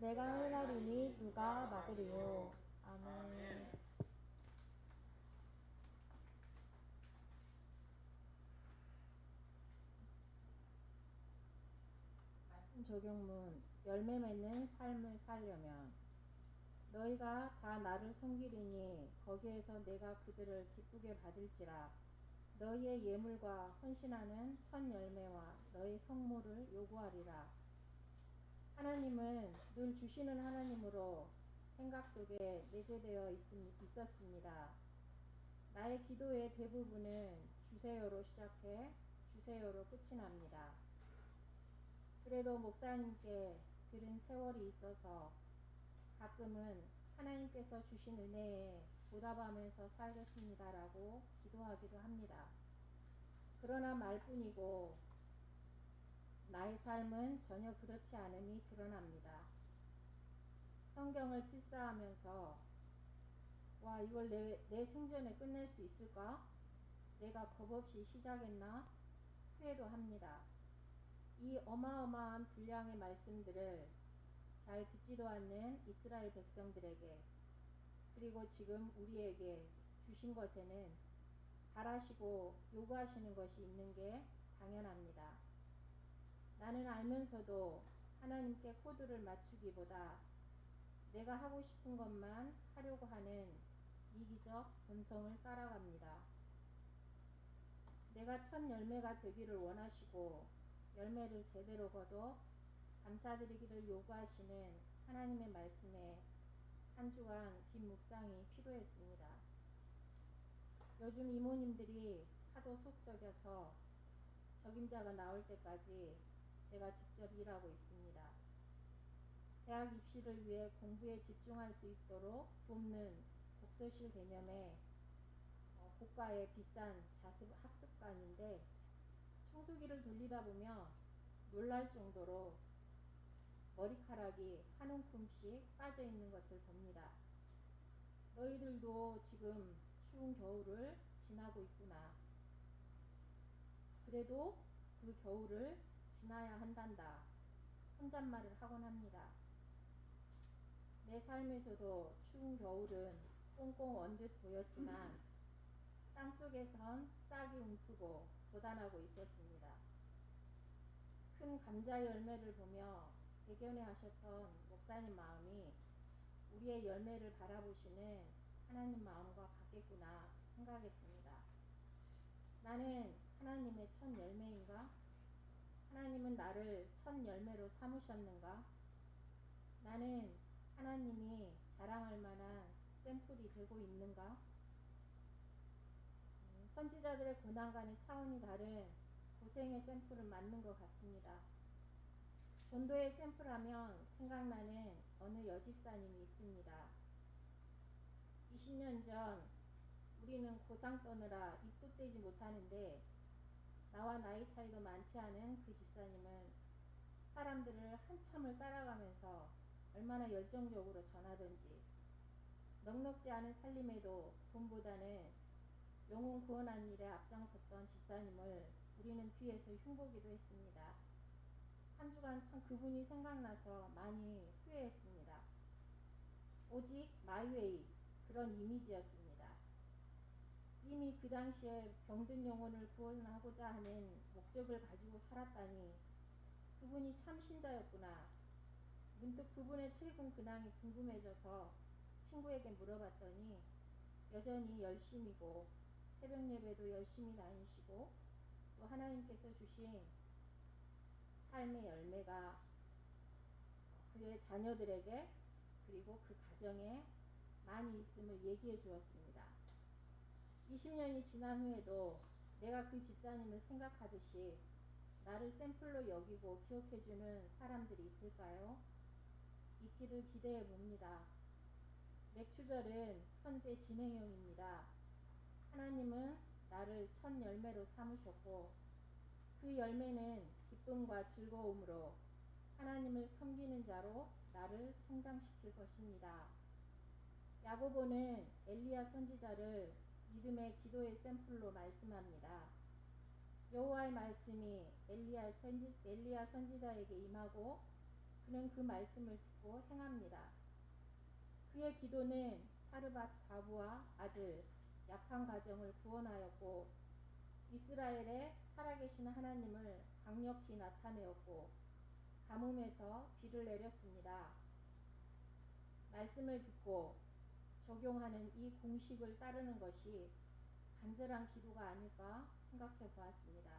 내가 행하리니 누가 막으리요. 아멘. 말씀 적용문. 열매 맺는 삶을 살려면 너희가 다 나를 섬기리니 거기에서 내가 그들을 기쁘게 받을지라. 너희의 예물과 헌신하는 첫 열매와 너희 성물을 요구하리라. 하나님은 늘 주시는 하나님으로 생각 속에 내재되어 있었습니다. 나의 기도의 대부분은 주세요로 시작해 주세요로 끝이 납니다. 그래도 목사님께 들은 세월이 있어서 가끔은 하나님께서 주신 은혜에 보답하면서 살겠습니다라고 기도하기도 합니다. 그러나 말뿐이고 나의 삶은 전혀 그렇지 않음이 드러납니다. 성경을 필사하면서 와, 이걸 내 생전에 끝낼 수 있을까? 내가 겁없이 시작했나? 후회도 합니다. 이 어마어마한 분량의 말씀들을 잘 듣지도 않는 이스라엘 백성들에게 그리고 지금 우리에게 주신 것에는 바라시고 요구하시는 것이 있는 게 당연합니다. 나는 알면서도 하나님께 코드를 맞추기보다 내가 하고 싶은 것만 하려고 하는 이기적 본성을 따라갑니다. 내가 첫 열매가 되기를 원하시고 열매를 제대로 거둬 감사드리기를 요구하시는 하나님의 말씀에 한 주간 긴 묵상이 필요했습니다. 요즘 이모님들이 하도 속 썩여서 적임자가 나올 때까지 제가 직접 일하고 있습니다. 대학 입시를 위해 공부에 집중할 수 있도록 돕는 독서실 개념의 고가의 비싼 자습 학습관인데 청소기를 돌리다 보면 놀랄 정도로 머리카락이 한 움큼씩 빠져 있는 것을 봅니다. 너희들도 지금 추운 겨울을 지나고 있구나. 그래도 그 겨울을 지나야 한단다. 혼잣말을 하곤 합니다. 내 삶에서도 추운 겨울은 꽁꽁 언 듯 보였지만 땅속에선 싹이 움트고 돋아나고 있었습니다. 큰 감자 열매를 보며 대견해 하셨던 목사님 마음이 우리의 열매를 바라보시는 하나님 마음과 같겠구나 생각했습니다. 나는 하나님의 첫 열매인가? 하나님은 나를 첫 열매로 삼으셨는가? 나는 하나님이 자랑할 만한 샘플이 되고 있는가? 선지자들의 고난과는 차원이 다른 고생의 샘플을 맞는 것 같습니다. 전도의 샘플하면 생각나는 어느 여집사님이 있습니다. 20년 전 우리는 고상 떠느라 입도 떼지 못하는데 나와 나이 차이도 많지 않은 그 집사님은 사람들을 한참을 따라가면서 얼마나 열정적으로 전하던지 넉넉지 않은 살림에도 돈보다는 영혼 구원하는 일에 앞장섰던 집사님을 우리는 뒤에서 흉보기도 했습니다. 한 주간 참 그분이 생각나서 많이 후회했습니다. 오직 마이웨이 그런 이미지였습니다. 이미 그 당시에 병든 영혼을 구원하고자 하는 목적을 가지고 살았다니 그분이 참 신자였구나. 문득 그분의 최근 근황이 궁금해져서 친구에게 물어봤더니 여전히 열심이고 새벽 예배도 열심히 다니시고 또 하나님께서 주신 삶의 열매가 그의 자녀들에게 그리고 그 가정에 많이 있음을 얘기해 주었습니다. 20년이 지난 후에도 내가 그 집사님을 생각하듯이 나를 샘플로 여기고 기억해주는 사람들이 있을까요? 있기를 기대해 봅니다. 맥추절은 현재 진행형입니다. 하나님은 나를 첫 열매로 삼으셨고 그 열매는 기쁨과 즐거움으로 하나님을 섬기는 자로 나를 성장시킬 것입니다. 야고보는 엘리야 선지자를 믿음의 기도의 샘플로 말씀합니다. 여호와의 말씀이 엘리야 선지자에게 임하고 그는 그 말씀을 듣고 행합니다. 그의 기도는 사르밧 과부와 아들 약한 가정을 구원하였고 이스라엘의 살아계신 하나님을 강력히 나타내었고 가뭄에서 비를 내렸습니다. 말씀을 듣고 적용하는 이 공식을 따르는 것이 간절한 기도가 아닐까 생각해 보았습니다.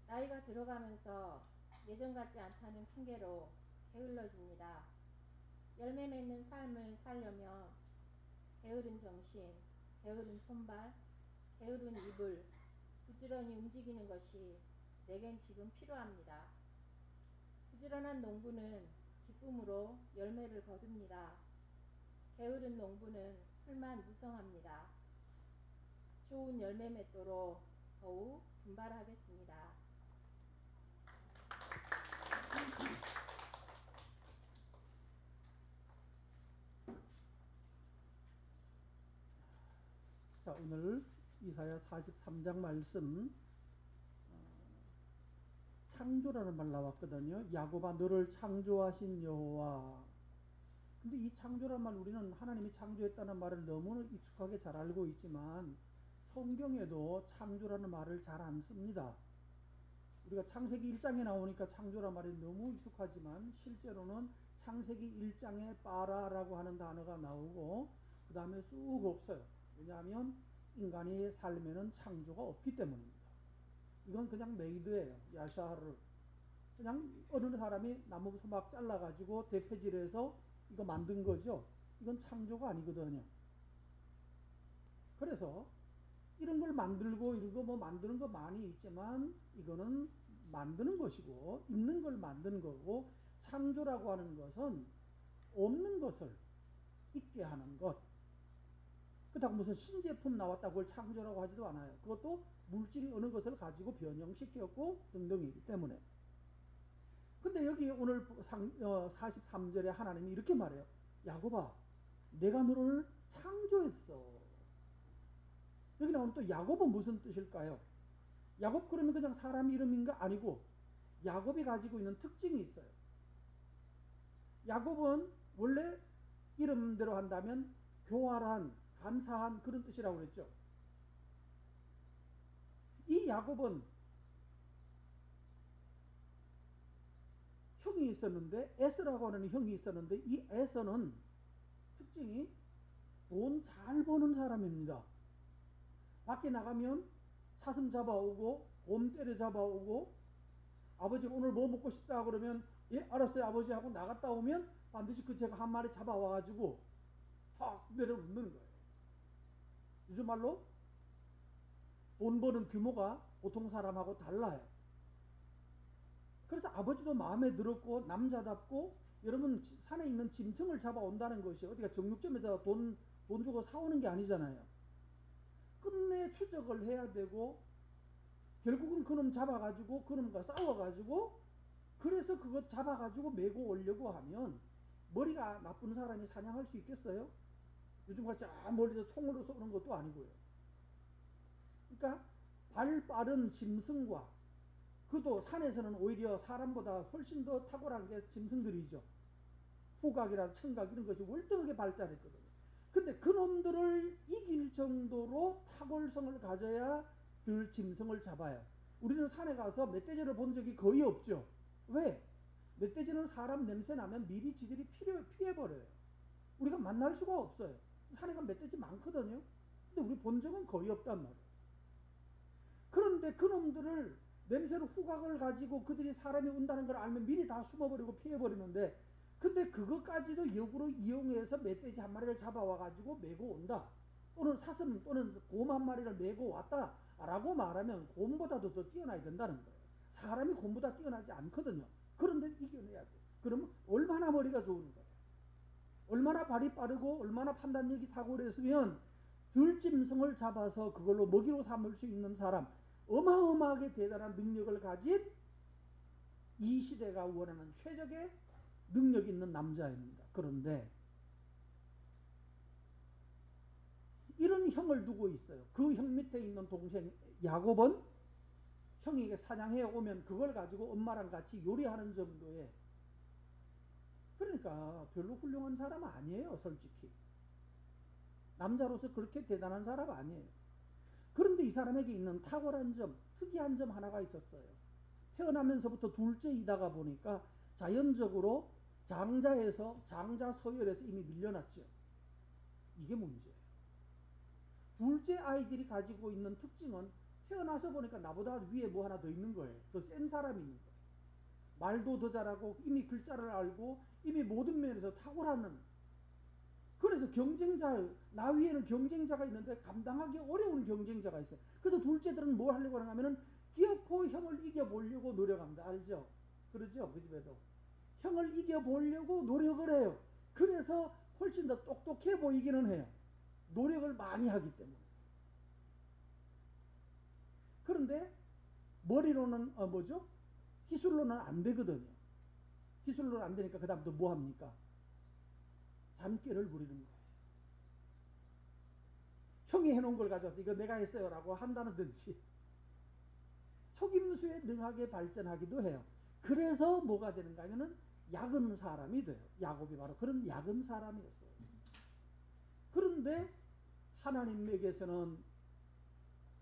나이가 들어가면서 예전 같지 않다는 핑계로 게을러집니다. 열매 맺는 삶을 살려면 게으른 정신, 게으른 손발, 게으른 입을 부지런히 움직이는 것이 내겐 지금 필요합니다. 부지런한 농부는 기쁨으로 열매를 거둡니다. 게으른 농부는 풀만 무성합니다. 좋은 열매 맺도록 더욱 분발하겠습니다. 자, 오늘 이사야 43장 말씀 창조라는 말 나왔거든요. 야곱아 너를 창조하신 여호와. 근데 이 창조라는 말 우리는 하나님이 창조했다는 말을 너무 익숙하게 잘 알고 있지만 성경에도 창조라는 말을 잘 안 씁니다. 우리가 창세기 1장에 나오니까 창조라는 말이 너무 익숙하지만 실제로는 창세기 1장에 빠라라고 하는 단어가 나오고 그 다음에 쑥 없어요. 왜냐하면 인간의 삶에는 창조가 없기 때문입니다. 이건 그냥 메이드예요. 야샤르. 그냥 어느 사람이 나무부터 막 잘라가지고 대패질해서 이거 만든 거죠. 이건 창조가 아니거든요. 그래서 이런 걸 만들고 이런 거 뭐 만드는 거 많이 있지만 이거는 만드는 것이고 있는 걸 만드는 거고 창조라고 하는 것은 없는 것을 있게 하는 것. 그렇다고 무슨 신제품 나왔다고 그걸 창조라고 하지도 않아요. 그것도 물질이 어느 것을 가지고 변형시켰고 등등이기 때문에. 근데 여기 오늘 43절에 하나님이 이렇게 말해요. 야곱아 내가 너를 창조했어. 여기 나오는 또 야곱은 무슨 뜻일까요? 야곱 그러면 그냥 사람 이름인가? 아니고 야곱이 가지고 있는 특징이 있어요. 야곱은 원래 이름대로 한다면 교활한, 감사한 그런 뜻이라고 그랬죠. 이 야곱은 형이 있었는데 에서라고 하는 형이 있었는데 이 에서는 특징이 돈 잘 버는 사람입니다. 밖에 나가면 사슴 잡아오고 곰 때려 잡아오고 아버지 오늘 뭐 먹고 싶다 그러면 예 알았어요 아버지 하고 나갔다 오면 반드시 그 제가 한 마리 잡아와가지고 탁 내려놓는 거예요. 요즘 말로 돈 버는 규모가 보통 사람하고 달라요. 그래서 아버지도 마음에 들었고 남자답고 여러분 산에 있는 짐승을 잡아온다는 것이 어디가 정육점에서 돈 주고 사오는 게 아니잖아요. 끝내 추적을 해야 되고 결국은 그놈 잡아가지고 그놈과 싸워가지고 그래서 그거 잡아가지고 메고 오려고 하면 머리가 나쁜 사람이 사냥할 수 있겠어요? 요즘같이 멀리서 총으로 쏘는 것도 아니고요. 그러니까 발 빠른 짐승과 그도 산에서는 오히려 사람보다 훨씬 더 탁월한 게 짐승들이죠. 후각이나 청각 이런 것이 월등하게 발달했거든요. 근데 그놈들을 이길 정도로 탁월성을 가져야 그 짐승을 잡아요. 우리는 산에 가서 멧돼지를 본 적이 거의 없죠. 왜? 멧돼지는 사람 냄새 나면 미리 지들이 피해버려요. 우리가 만날 수가 없어요. 산에 가면 멧돼지 많거든요. 근데 우리 본 적은 거의 없단 말이에요. 그런데 그놈들을 냄새로 후각을 가지고 그들이 사람이 온다는 걸 알면 미리 다 숨어버리고 피해버리는데 근데 그것까지도 역으로 이용해서 멧돼지 한 마리를 잡아와가지고 메고 온다. 또는 사슴 또는 곰 한 마리를 메고 왔다 라고 말하면 곰보다도 더 뛰어나야 된다는 거예요. 사람이 곰보다 뛰어나지 않거든요. 그런데 이겨내야 돼. 그러면 얼마나 머리가 좋은 거예요. 얼마나 발이 빠르고 얼마나 판단력이 탁월했으면 들짐승을 잡아서 그걸로 먹이로 삼을 수 있는 사람, 어마어마하게 대단한 능력을 가진 이 시대가 원하는 최적의 능력 있는 남자입니다. 그런데 이런 형을 두고 있어요. 그 형 밑에 있는 동생 야곱은 형이 사냥해 오면 그걸 가지고 엄마랑 같이 요리하는 정도의 보니까 별로 훌륭한 사람 아니에요, 솔직히. 남자로서 그렇게 대단한 사람 아니에요. 그런데 이 사람에게 있는 탁월한 점, 특이한 점 하나가 있었어요. 태어나면서부터 둘째이다가 보니까 자연적으로 장자에서 장자 서열에서 이미 밀려났죠. 이게 문제예요. 둘째 아이들이 가지고 있는 특징은 태어나서 보니까 나보다 위에 뭐 하나 더 있는 거예요. 더 센 사람이 있는 거예요. 말도 더 잘하고 이미 글자를 알고 이미 모든 면에서 탁월하는. 그래서 경쟁자, 나 위에는 경쟁자가 있는데 감당하기 어려운 경쟁자가 있어요. 그래서 둘째들은 뭐 하려고 하냐면은 기어코 형을 이겨보려고 노력합니다. 알죠? 그러죠? 그 집에도. 형을 이겨보려고 노력을 해요. 그래서 훨씬 더 똑똑해 보이기는 해요. 노력을 많이 하기 때문에. 그런데 머리로는 뭐죠? 기술로는 안 되거든요. 기술로는 안 되니까 그 다음부터 뭐 합니까? 잠깨를 부리는 거예요. 형이 해놓은 걸 가져와서 이거 내가 했어요 라고 한다든지 속임수에 능하게 발전하기도 해요. 그래서 뭐가 되는가 하면은 야근 사람이 돼요. 야곱이 바로 그런 야근 사람이었어요. 그런데 하나님에게서는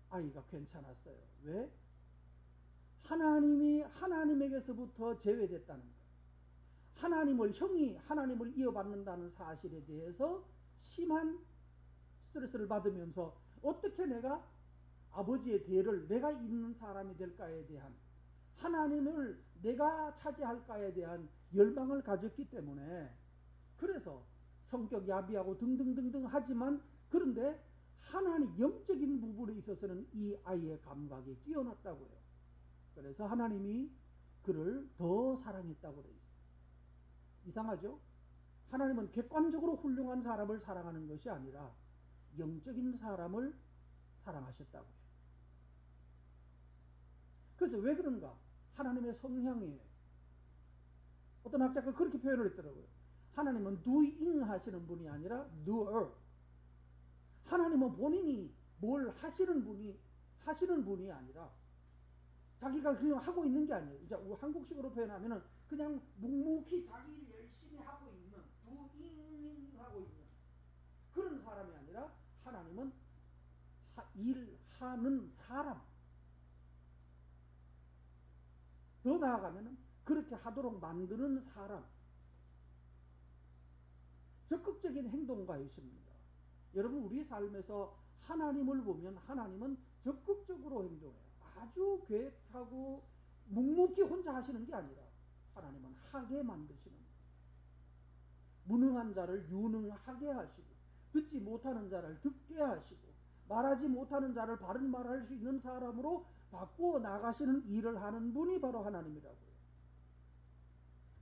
아이가 괜찮았어요. 왜? 하나님이 하나님에게서부터 제외됐다는 거예요. 형이 하나님을 이어받는다는 사실에 대해서 심한 스트레스를 받으면서 어떻게 내가 아버지의 대를 내가 잇는 사람이 될까에 대한 하나님을 내가 차지할까에 대한 열망을 가졌기 때문에 그래서 성격 야비하고 등등등등 하지만 그런데 하나님 영적인 부분에 있어서는 이 아이의 감각이 뛰어났다고요. 그래서 하나님이 그를 더 사랑했다고 그래 있어요. 이상하죠? 하나님은 객관적으로 훌륭한 사람을 사랑하는 것이 아니라 영적인 사람을 사랑하셨다고요. 그래서 왜 그런가? 하나님의 성향이에요. 어떤 학자가 그렇게 표현을 했더라고요. 하나님은 doing 하시는 분이 아니라 doer. 하나님은 본인이 뭘 하시는 분이 아니라 자기가 그냥 하고 있는 게 아니에요. 이제 한국식으로 표현하면은 그냥 묵묵히 자기 일 열심히 하고 있는 doing 하고 있는 그런 사람이 아니라 하나님은 일하는 사람. 더 나아가면은 그렇게 하도록 만드는 사람. 적극적인 행동가이십니다. 여러분 우리 삶에서 하나님을 보면 하나님은 적극적으로 행동해요. 아주 계획하고 묵묵히 혼자 하시는 게 아니라 하나님은 하게 만드시는 거예요. 무능한 자를 유능하게 하시고 듣지 못하는 자를 듣게 하시고 말하지 못하는 자를 바른 말할 수 있는 사람으로 바꾸어 나가시는 일을 하는 분이 바로 하나님이라고요.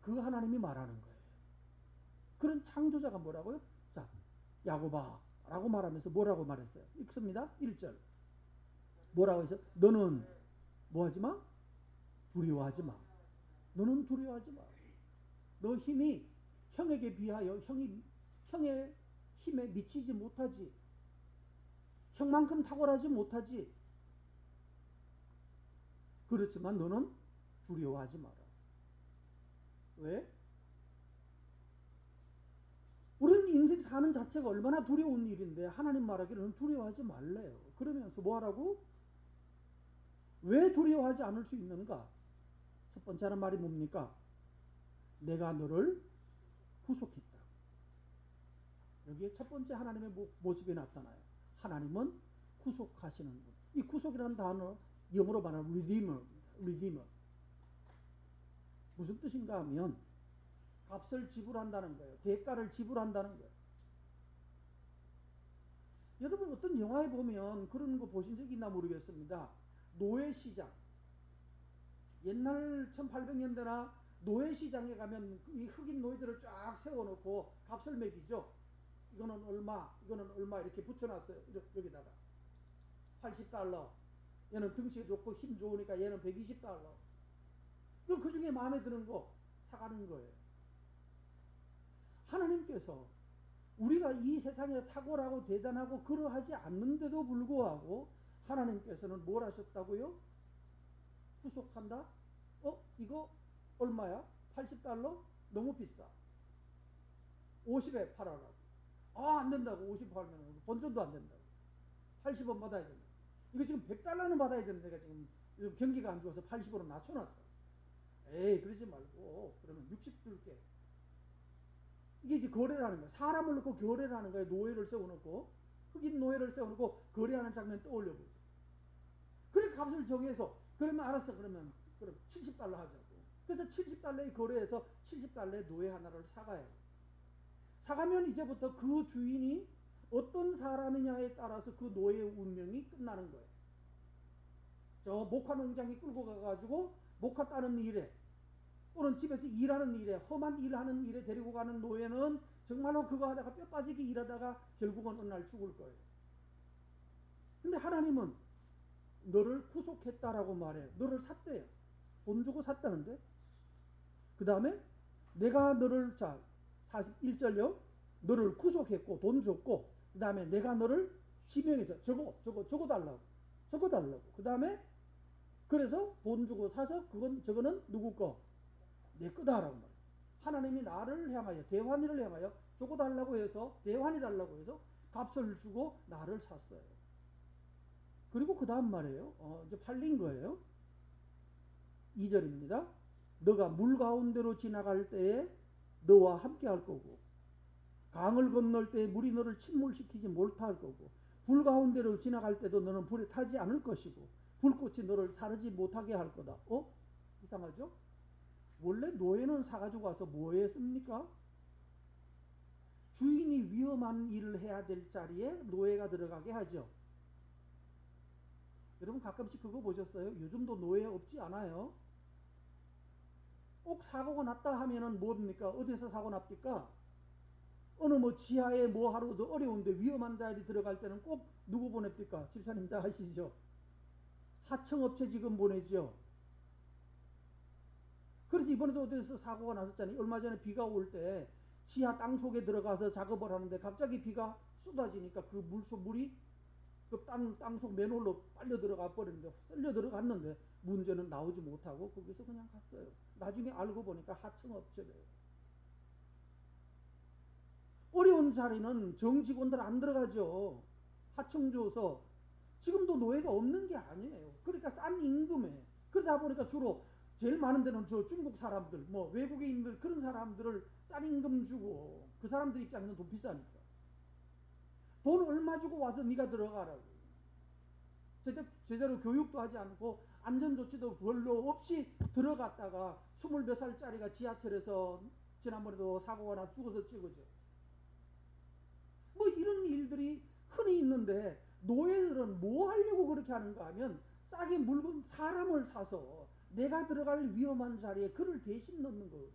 그 하나님이 말하는 거예요. 그런 창조자가 뭐라고요? 자, 야곱아 라고 말하면서 뭐라고 말했어요? 읽습니다. 1절 뭐라고 해서 너는 뭐하지 마? 두려워하지 마. 너는 두려워하지 마. 너 힘이 형에게 비하여 형의 힘에 미치지 못하지. 형만큼 탁월하지 못하지. 그렇지만 너는 두려워하지 마라. 왜? 우리는 인생 사는 자체가 얼마나 두려운 일인데 하나님 말하기로는 두려워하지 말래요. 그러면서 뭐하라고? 왜 두려워하지 않을 수 있는가? 첫 번째 하는 말이 뭡니까? 내가 너를 구속했다. 여기에 첫 번째 하나님의 모습이 나타나요. 하나님은 구속하시는 분. 이 구속이라는 단어 영어로 말하면 redeemer. 무슨 뜻인가 하면 값을 지불한다는 거예요. 대가를 지불한다는 거예요. 여러분 어떤 영화에 보면 그런 거 보신 적이 있나 모르겠습니다. 노예시장. 옛날 1800년대나 노예시장에 가면 이 흑인 노예들을 쫙 세워놓고 값을 매기죠. 이거는 얼마, 이거는 얼마 이렇게 붙여놨어요. 여기다가. $80. 얘는 등치 좋고 힘 좋으니까 얘는 $120. 그럼 그 중에 마음에 드는 거 사가는 거예요. 하나님께서 우리가 이 세상에 탁월하고 대단하고 그러하지 않는데도 불구하고 하나님께서는 뭘 하셨다고요? 구속한다? 이거 얼마야? $80? 너무 비싸. 50에 팔아라고. 안 된다고. 50 팔면 본전도 안 된다고. 80원 받아야 된다. 이거 지금 100달러는 받아야 되는데 내가 지금 경기가 안 좋아서 80으로 낮춰놨다. 에이, 그러지 말고 그러면 60 줄게. 이게 이제 거래라는 거야. 사람을 놓고 거래를 하는 거야. 노예를 세워놓고, 흑인 노예를 세워놓고 거래하는 장면 떠올려 보세요. 그래 값을 정해서, 그러면 알았어. 그럼 70달러 하자고. 그래서 70달러에 거래해서 70달러에 노예 하나를 사가요. 사가면 이제부터 그 주인이 어떤 사람이냐에 따라서 그 노예의 운명이 끝나는 거예요. 저 목화 농장에 끌고 가가지고 목화 따는 일에, 또는 집에서 일하는 일에, 험한 일하는 일에 데리고 가는 노예는 정말로 그거 하다가 뼈 빠지게 일하다가 결국은 어느 날 죽을 거예요. 근데 하나님은 너를 구속했다라고 말해요. 너를 샀대요. 돈 주고 샀다는데. 그 다음에 내가 너를, 자 41절요. 너를 구속했고 돈 줬고, 그 다음에 내가 너를 지명해서 적어달라고. 그 다음에 그래서 돈 주고 사서 저거는 누구 거? 내 거다라고 말해요. 하나님이 나를 향하여, 대환이를 향하여 적어달라고 해서, 대환이 달라고 해서 값을 주고 나를 샀어요. 그리고 그 다음 말이에요. 이제 팔린 거예요. 2절입니다. 너가 물 가운데로 지나갈 때에 너와 함께 할 거고, 강을 건널 때에 물이 너를 침몰시키지 못할 거고, 불 가운데로 지나갈 때도 너는 불에 타지 않을 것이고, 불꽃이 너를 사르지 못하게 할 거다. 이상하죠? 원래 노예는 사가지고 와서 뭐 했습니까? 주인이 위험한 일을 해야 될 자리에 노예가 들어가게 하죠. 여러분 가끔씩 그거 보셨어요? 요즘도 노예 없지 않아요? 꼭 사고가 났다 하면은 뭡니까? 어디서 사고 납니까? 어느 지하에 하루 더 어려운데 위험한 자리 들어갈 때는 꼭 누구 보냅니까? 집사님 다 아시죠? 하청업체 지금 보내죠. 그래서 이번에도 어디서 사고가 났었잖아요. 얼마 전에 비가 올 때 지하 땅 속에 들어가서 작업을 하는데 갑자기 비가 쏟아지니까 그 물이 그 땅속 맨홀로 빨려 들어가 버렸는데, 쓸려 들어갔는데 문제는 나오지 못하고 거기서 그냥 갔어요. 나중에 알고 보니까 하청업체래요. 어려운 자리는 정직원들 안 들어가죠. 하청 줘서. 지금도 노예가 없는 게 아니에요. 그러니까 싼 임금에. 그러다 보니까 주로 제일 많은 데는 저 중국 사람들, 외국인들, 그런 사람들을 싼 임금 주고, 그 사람들 입장에서는 돈 비싸니까. 돈 얼마 주고 와서 네가 들어가라고. 제대로 교육도 하지 않고 안전조치도 별로 없이 들어갔다가 20몇 살짜리가 지하철에서 지난번에도 사고가 나 죽어서 찍어져. 이런 일들이 흔히 있는데, 노예들은 뭐 하려고 그렇게 하는가 하면, 싸게 물건, 사람을 사서 내가 들어갈 위험한 자리에 그를 대신 넣는 거거든.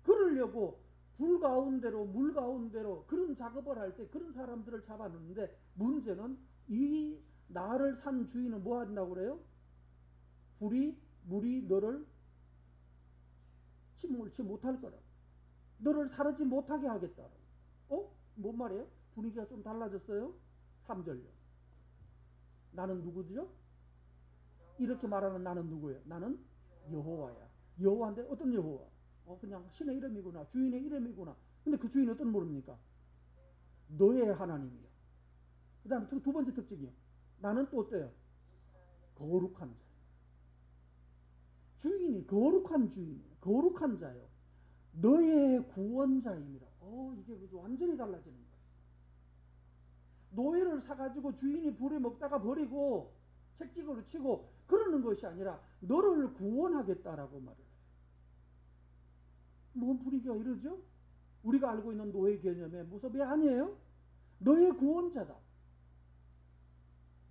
그러려고 불 가운데로, 물 가운데로 그런 작업을 할 때 그런 사람들을 잡아놓는데, 문제는 이 나를 산 주인은 뭐 한다고 그래요? 물이 너를 침몰치 못할 거라고. 너를 사르지 못하게 하겠다라고. 뭔 말이에요? 분위기가 좀 달라졌어요? 3절요. 나는 누구죠? 이렇게 말하는 나는 누구예요? 나는 여호와야. 여호와인데 어떤 여호와? 그냥 신의 이름이구나. 주인의 이름이구나. 근데 그 주인은 어떤 모릅니까? 너의 하나님이요. 그 다음에 두 번째 특징이요. 나는 또 어때요? 거룩한 자. 주인이 거룩한 주인이에요. 거룩한 자요. 너의 구원자입니다. 이게 완전히 달라지는 거예요. 노예를 사가지고 주인이 불에 먹다가 버리고 책찍으로 치고 그러는 것이 아니라 너를 구원하겠다라고 말을 해요. 뭔 분위기가 이러죠? 우리가 알고 있는 노예 개념의 모습이 아니에요. 너의 구원자다.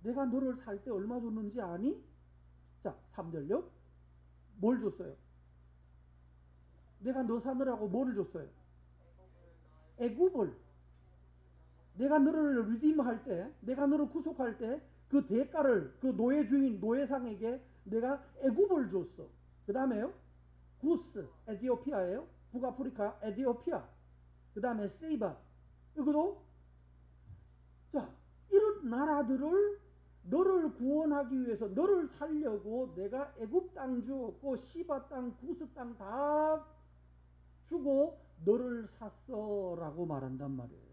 내가 너를 살 때 얼마 줬는지 아니? 자, 3절요. 뭘 줬어요? 내가 너 사느라고 뭐를 줬어요? 애굽을. 내가 너를 리디임할 때, 내가 너를 구속할 때 그 대가를 그 노예 주인, 노예상에게 내가 애굽을 줬어. 그 다음에요. 구스, 에디오피아예요. 북아프리카, 에디오피아. 그 다음에 세이바. 이것도 자, 이런 나라들을 너를 구원하기 위해서, 너를 살려고 내가 애굽 땅 주었고 시바 땅, 구스 땅 다 주고 너를 샀어라고 말한단 말이에요.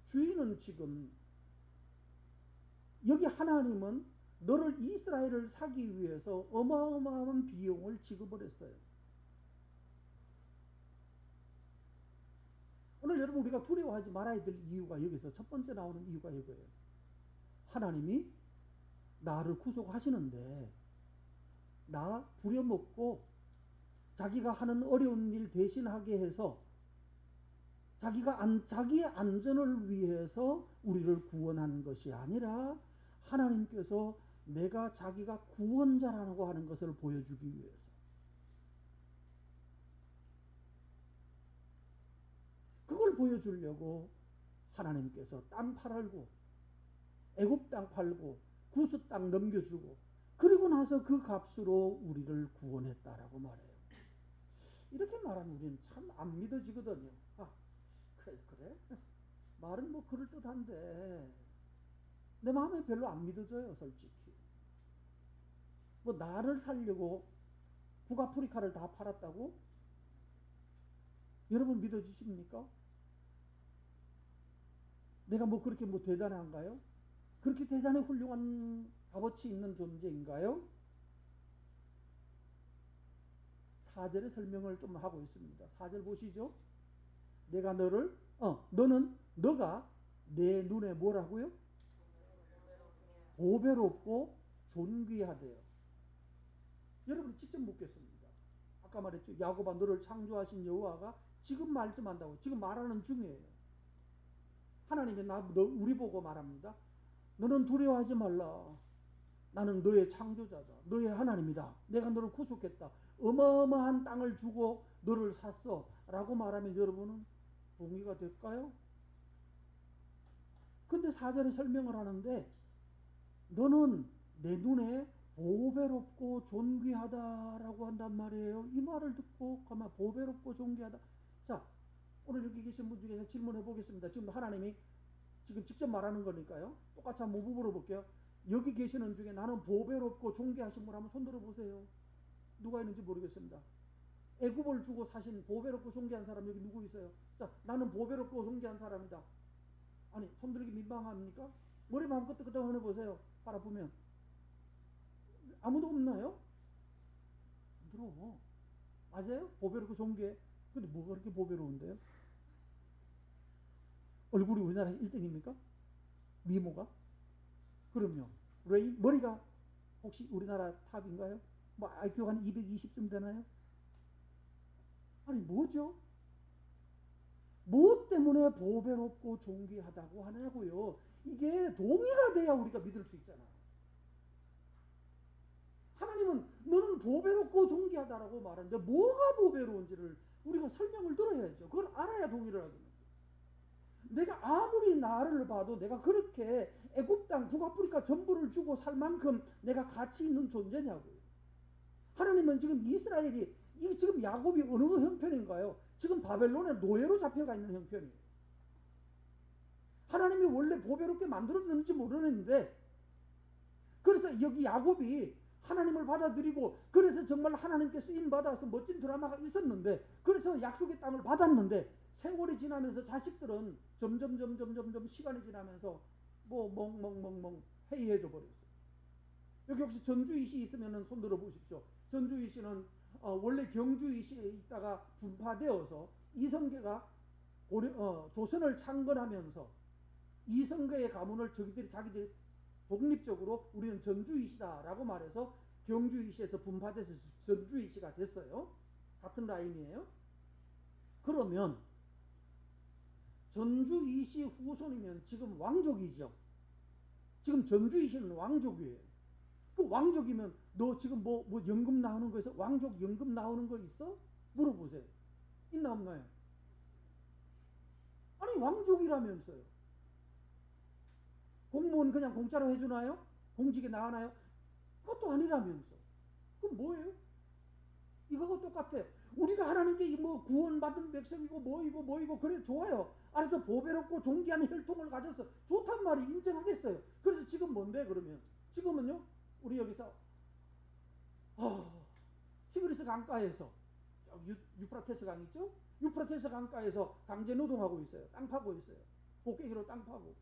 주인은 지금 여기 하나님은 너를 이스라엘을 사기 위해서 어마어마한 비용을 지급을 했어요. 오늘 여러분 우리가 두려워하지 말아야 될 이유가 여기서 첫 번째 나오는 이유가 이거예요. 하나님이 나를 구속하시는데 나 부려먹고 자기가 하는 어려운 일 대신하게 해서 자기의 안전을 위해서 우리를 구원한 것이 아니라 하나님께서 내가 자기가 구원자라고 하는 것을 보여주기 위해서. 그걸 보여주려고 하나님께서 땅 팔고 애굽 땅 팔고 구스 땅 넘겨주고 그리고 나서 그 값으로 우리를 구원했다라고 말해요. 이렇게 말하면 우리는 참 안 믿어지거든요. 아, 그래? 말은 뭐 그럴듯한데 내 마음에 별로 안 믿어져요, 솔직히. 뭐 나를 살려고 북아프리카를 다 팔았다고? 여러분 믿어지십니까? 내가 뭐 그렇게 뭐 대단한가요? 그렇게 대단히 훌륭한 값어치 있는 존재인가요? 4절의 설명을 좀 하고 있습니다. 4절 보시죠. 내가 너가 내 눈에 뭐라고요? 보배롭고 존귀하대요. 여러분 직접 묻겠습니다. 아까 말했죠. 야곱아 너를 창조하신 여호와가 지금 말씀한다고. 지금 말하는 중이에요. 하나님이 우리 보고 말합니다. 너는 두려워하지 말라. 나는 너의 창조자다. 너의 하나님이다. 내가 너를 구속했다. 어마어마한 땅을 주고 너를 샀어. 라고 말하면 여러분은 동의가 될까요? 근데 4절에 설명을 하는데 너는 내 눈에 보배롭고 존귀하다라고 한단 말이에요. 이 말을 듣고 가만 보배롭고 존귀하다. 자, 오늘 여기 계신 분 중에서 질문해 보겠습니다. 지금 하나님이 지금 직접 말하는 거니까요. 똑같이 한번 물어볼게요. 여기 계시는 중에 나는 보배롭고 존귀하신 분 한번 손들어 보세요. 누가 있는지 모르겠습니다. 애굽을 주고 사신 보배롭고 존귀한 사람 여기 누구 있어요? 자, 나는 보배롭고 존귀한 사람이다. 아니, 손들기 민망합니까? 머리 마음껏 끄덕끄덕 해보세요. 바라보면 아무도 없나요? 들어. 맞아요? 보배롭고 존귀해. 근데 뭐가 그렇게 보배로운데요? 얼굴이 우리나라 1등입니까? 미모가? 그럼요. 머리가 혹시 우리나라 탑인가요? 뭐 IQ가 한 220쯤 되나요? 아니 뭐죠? 뭐 때문에 보배롭고 존귀하다고 하냐고요. 이게 동의가 돼야 우리가 믿을 수 있잖아요. 하나님은 너는 보배롭고 존귀하다라고 말하는데 뭐가 보배로운지를 우리가 설명을 들어야죠. 그걸 알아야 동의를 하거든요. 내가 아무리 나를 봐도 내가 그렇게 애굽 땅 북아프리카 전부를 주고 살 만큼 내가 가치 있는 존재냐고요. 하나님은 지금 이스라엘이 이 지금 야곱이 어느 형편인가요? 지금 바벨론의 노예로 잡혀가 있는 형편이에요. 하나님이 원래 보배롭게 만들었는지 모르는데 그래서 여기 야곱이 하나님을 받아들이고 그래서 정말 하나님께 쓰임받아서 멋진 드라마가 있었는데 그래서 약속의 땅을 받았는데 세월이 지나면서 자식들은 점점 시간이 지나면서 뭐 멍 해이해져 버렸어요. 여기 혹시 전주이시 있으면 손 들어 보십시오. 전주이시는 원래 경주이시에 있다가 분파되어서 이성계가 조선을 창건하면서 이성계의 가문을 자기들이 독립적으로 우리는 전주이시다라고 말해서 경주이시에서 분파돼서 전주이시가 됐어요. 같은 라인이에요. 그러면 전주이시 후손이면 지금 왕족이죠. 지금 전주이시는 왕족이에요. 그 왕족이면 너 지금 뭐 연금 나오는 거 있어? 왕족 연금 나오는 거 있어? 물어보세요. 있나 없나요? 아니 왕족이라면서요. 공무원 그냥 공짜로 해주나요? 공직에 나가나요? 그것도 아니라면서. 그럼 뭐예요? 이거하고 똑같아. 우리가 하나님께 뭐 구원받은 백성이고 뭐이고 그래 좋아요. 알아서 보배롭고 존귀한 혈통을 가져서 좋단 말이 인정하겠어요. 그래서 지금 뭔데 그러면? 지금은요 우리 여기서 티그리스 강가에서 유프라테스 강 있죠? 유프라테스 강가에서 강제 노동하고 있어요. 땅 파고 있어요. 곡괭이로 땅 파고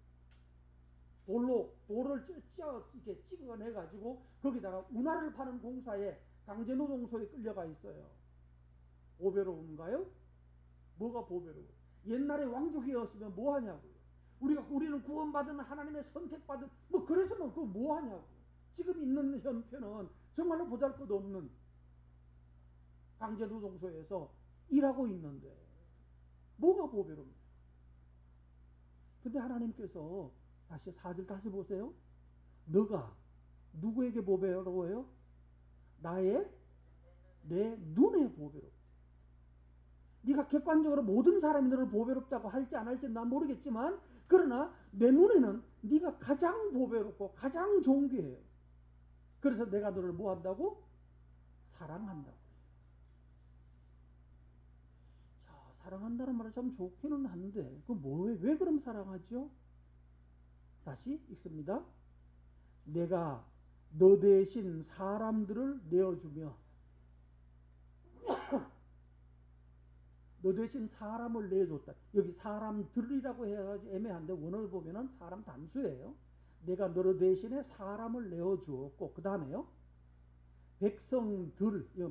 돌을 이렇게 찍어내 가지고 거기다가 운하를 파는 공사에 강제 노동소에 끌려가 있어요. 보배로운가요? 뭐가 보배로워? 옛날에 왕족이었으면 뭐 하냐고요. 우리는 구원받은 하나님의 선택받은 뭐 그래서는 그거 뭐 하냐고. 지금 있는 형편은 정말로 보잘것없는 강제 노동소에서 일하고 있는데 뭐가 보배롭니까? 근데 하나님께서 다시 4절 다시 보세요. 너가 누구에게 보배로워요? 내 눈에 보배롭다. 네가 객관적으로 모든 사람이 너를 보배롭다고 할지 안 할지 난 모르겠지만 그러나 내 눈에는 네가 가장 보배롭고 가장 존귀해요. 그래서 내가 너를 뭐 한다고? 사랑한다고. 자, 사랑한다는 말은 참 좋기는 한데 왜 그럼 사랑하죠? 다시 읽습니다. 내가 너 대신 사람들을 내어주며 너 대신 사람을 내줬다. 여기 사람들이라고 해가지고 애매한데 원어를 보면은 사람 단수예요. 내가 너로 대신에 사람을 내어주었고 그 다음에요.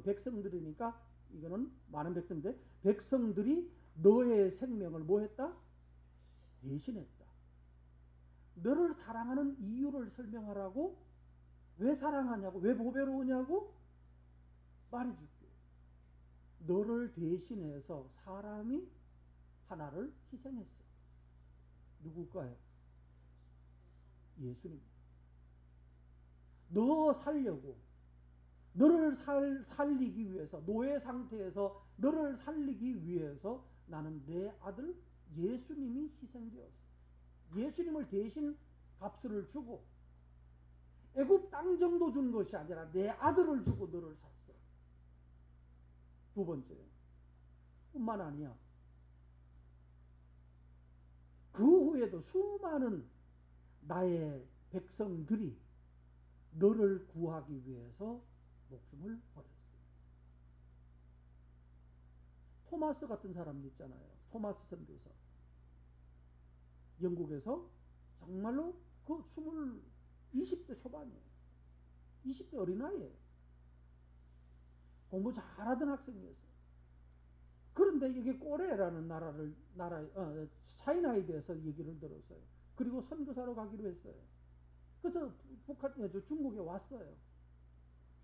백성들이니까 이거는 많은 백성들. 백성들이 너의 생명을 뭐 했다? 대신했다. 너를 사랑하는 이유를 설명하라고. 왜 사랑하냐고, 왜 보배로우냐고 말해줄게. 너를 대신해서 사람이 하나를 희생했어. 누굴까요? 예수님. 너 살려고, 너를 살리기 위해서, 노예 상태에서 너를 살리기 위해서 나는 내 아들 예수님이 희생되었어. 예수님을 대신 값을 주고 애굽 땅 정도 준 것이 아니라 내 아들을 주고 너를 샀어. 두 번째, 뿐만 아니야. 그 후에도 수많은 나의 백성들이 너를 구하기 위해서 목숨을 버렸어. 토마스 같은 사람 있잖아요. 토마스 선교사. 영국에서 정말로 그 20대 초반이에요. 20대 어린아이예요. 공부 잘하던 학생이었어요. 그런데 이게 꼬레라는 차이나에 대해서 얘기를 들었어요. 그리고 선교사로 가기로 했어요. 그래서 중국에 왔어요.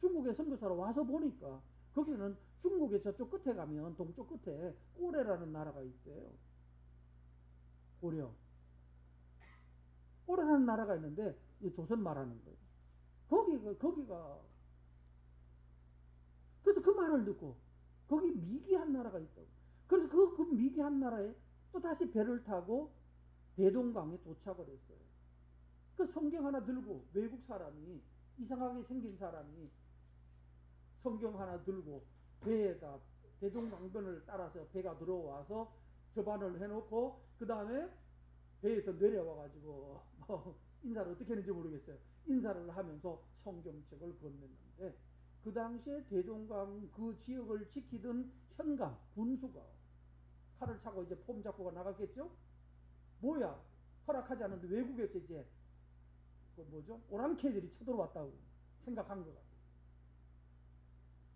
중국에 선교사로 와서 보니까 거기는 중국의 저쪽 끝에 가면 동쪽 끝에 꼬레라는 나라가 있대요. 꼬레라는 나라가 있는데 조선 말하는 거예요. 거기가 그래서 그 말을 듣고 거기 미개한 나라가 있다고. 그래서 그 미개한 나라에 또 다시 배를 타고 대동강에 도착을 했어요. 그 성경 하나 들고 외국 사람이 이상하게 생긴 사람이 성경 하나 들고 배에다 대동강변을 따라서 배가 들어와서 접안을 해놓고 그 다음에 배에서 내려와가지고 인사를 어떻게 했는지 모르겠어요. 인사를 하면서 성경책을 건넸는데 그 당시에 대동강 그 지역을 지키던 현감 군수가 칼을 차고 이제 폼 잡고가 나갔겠죠. 뭐야 허락하지 않는데 외국에서 이제 오랑캐들이 쳐들어왔다고 생각한 것 같아요.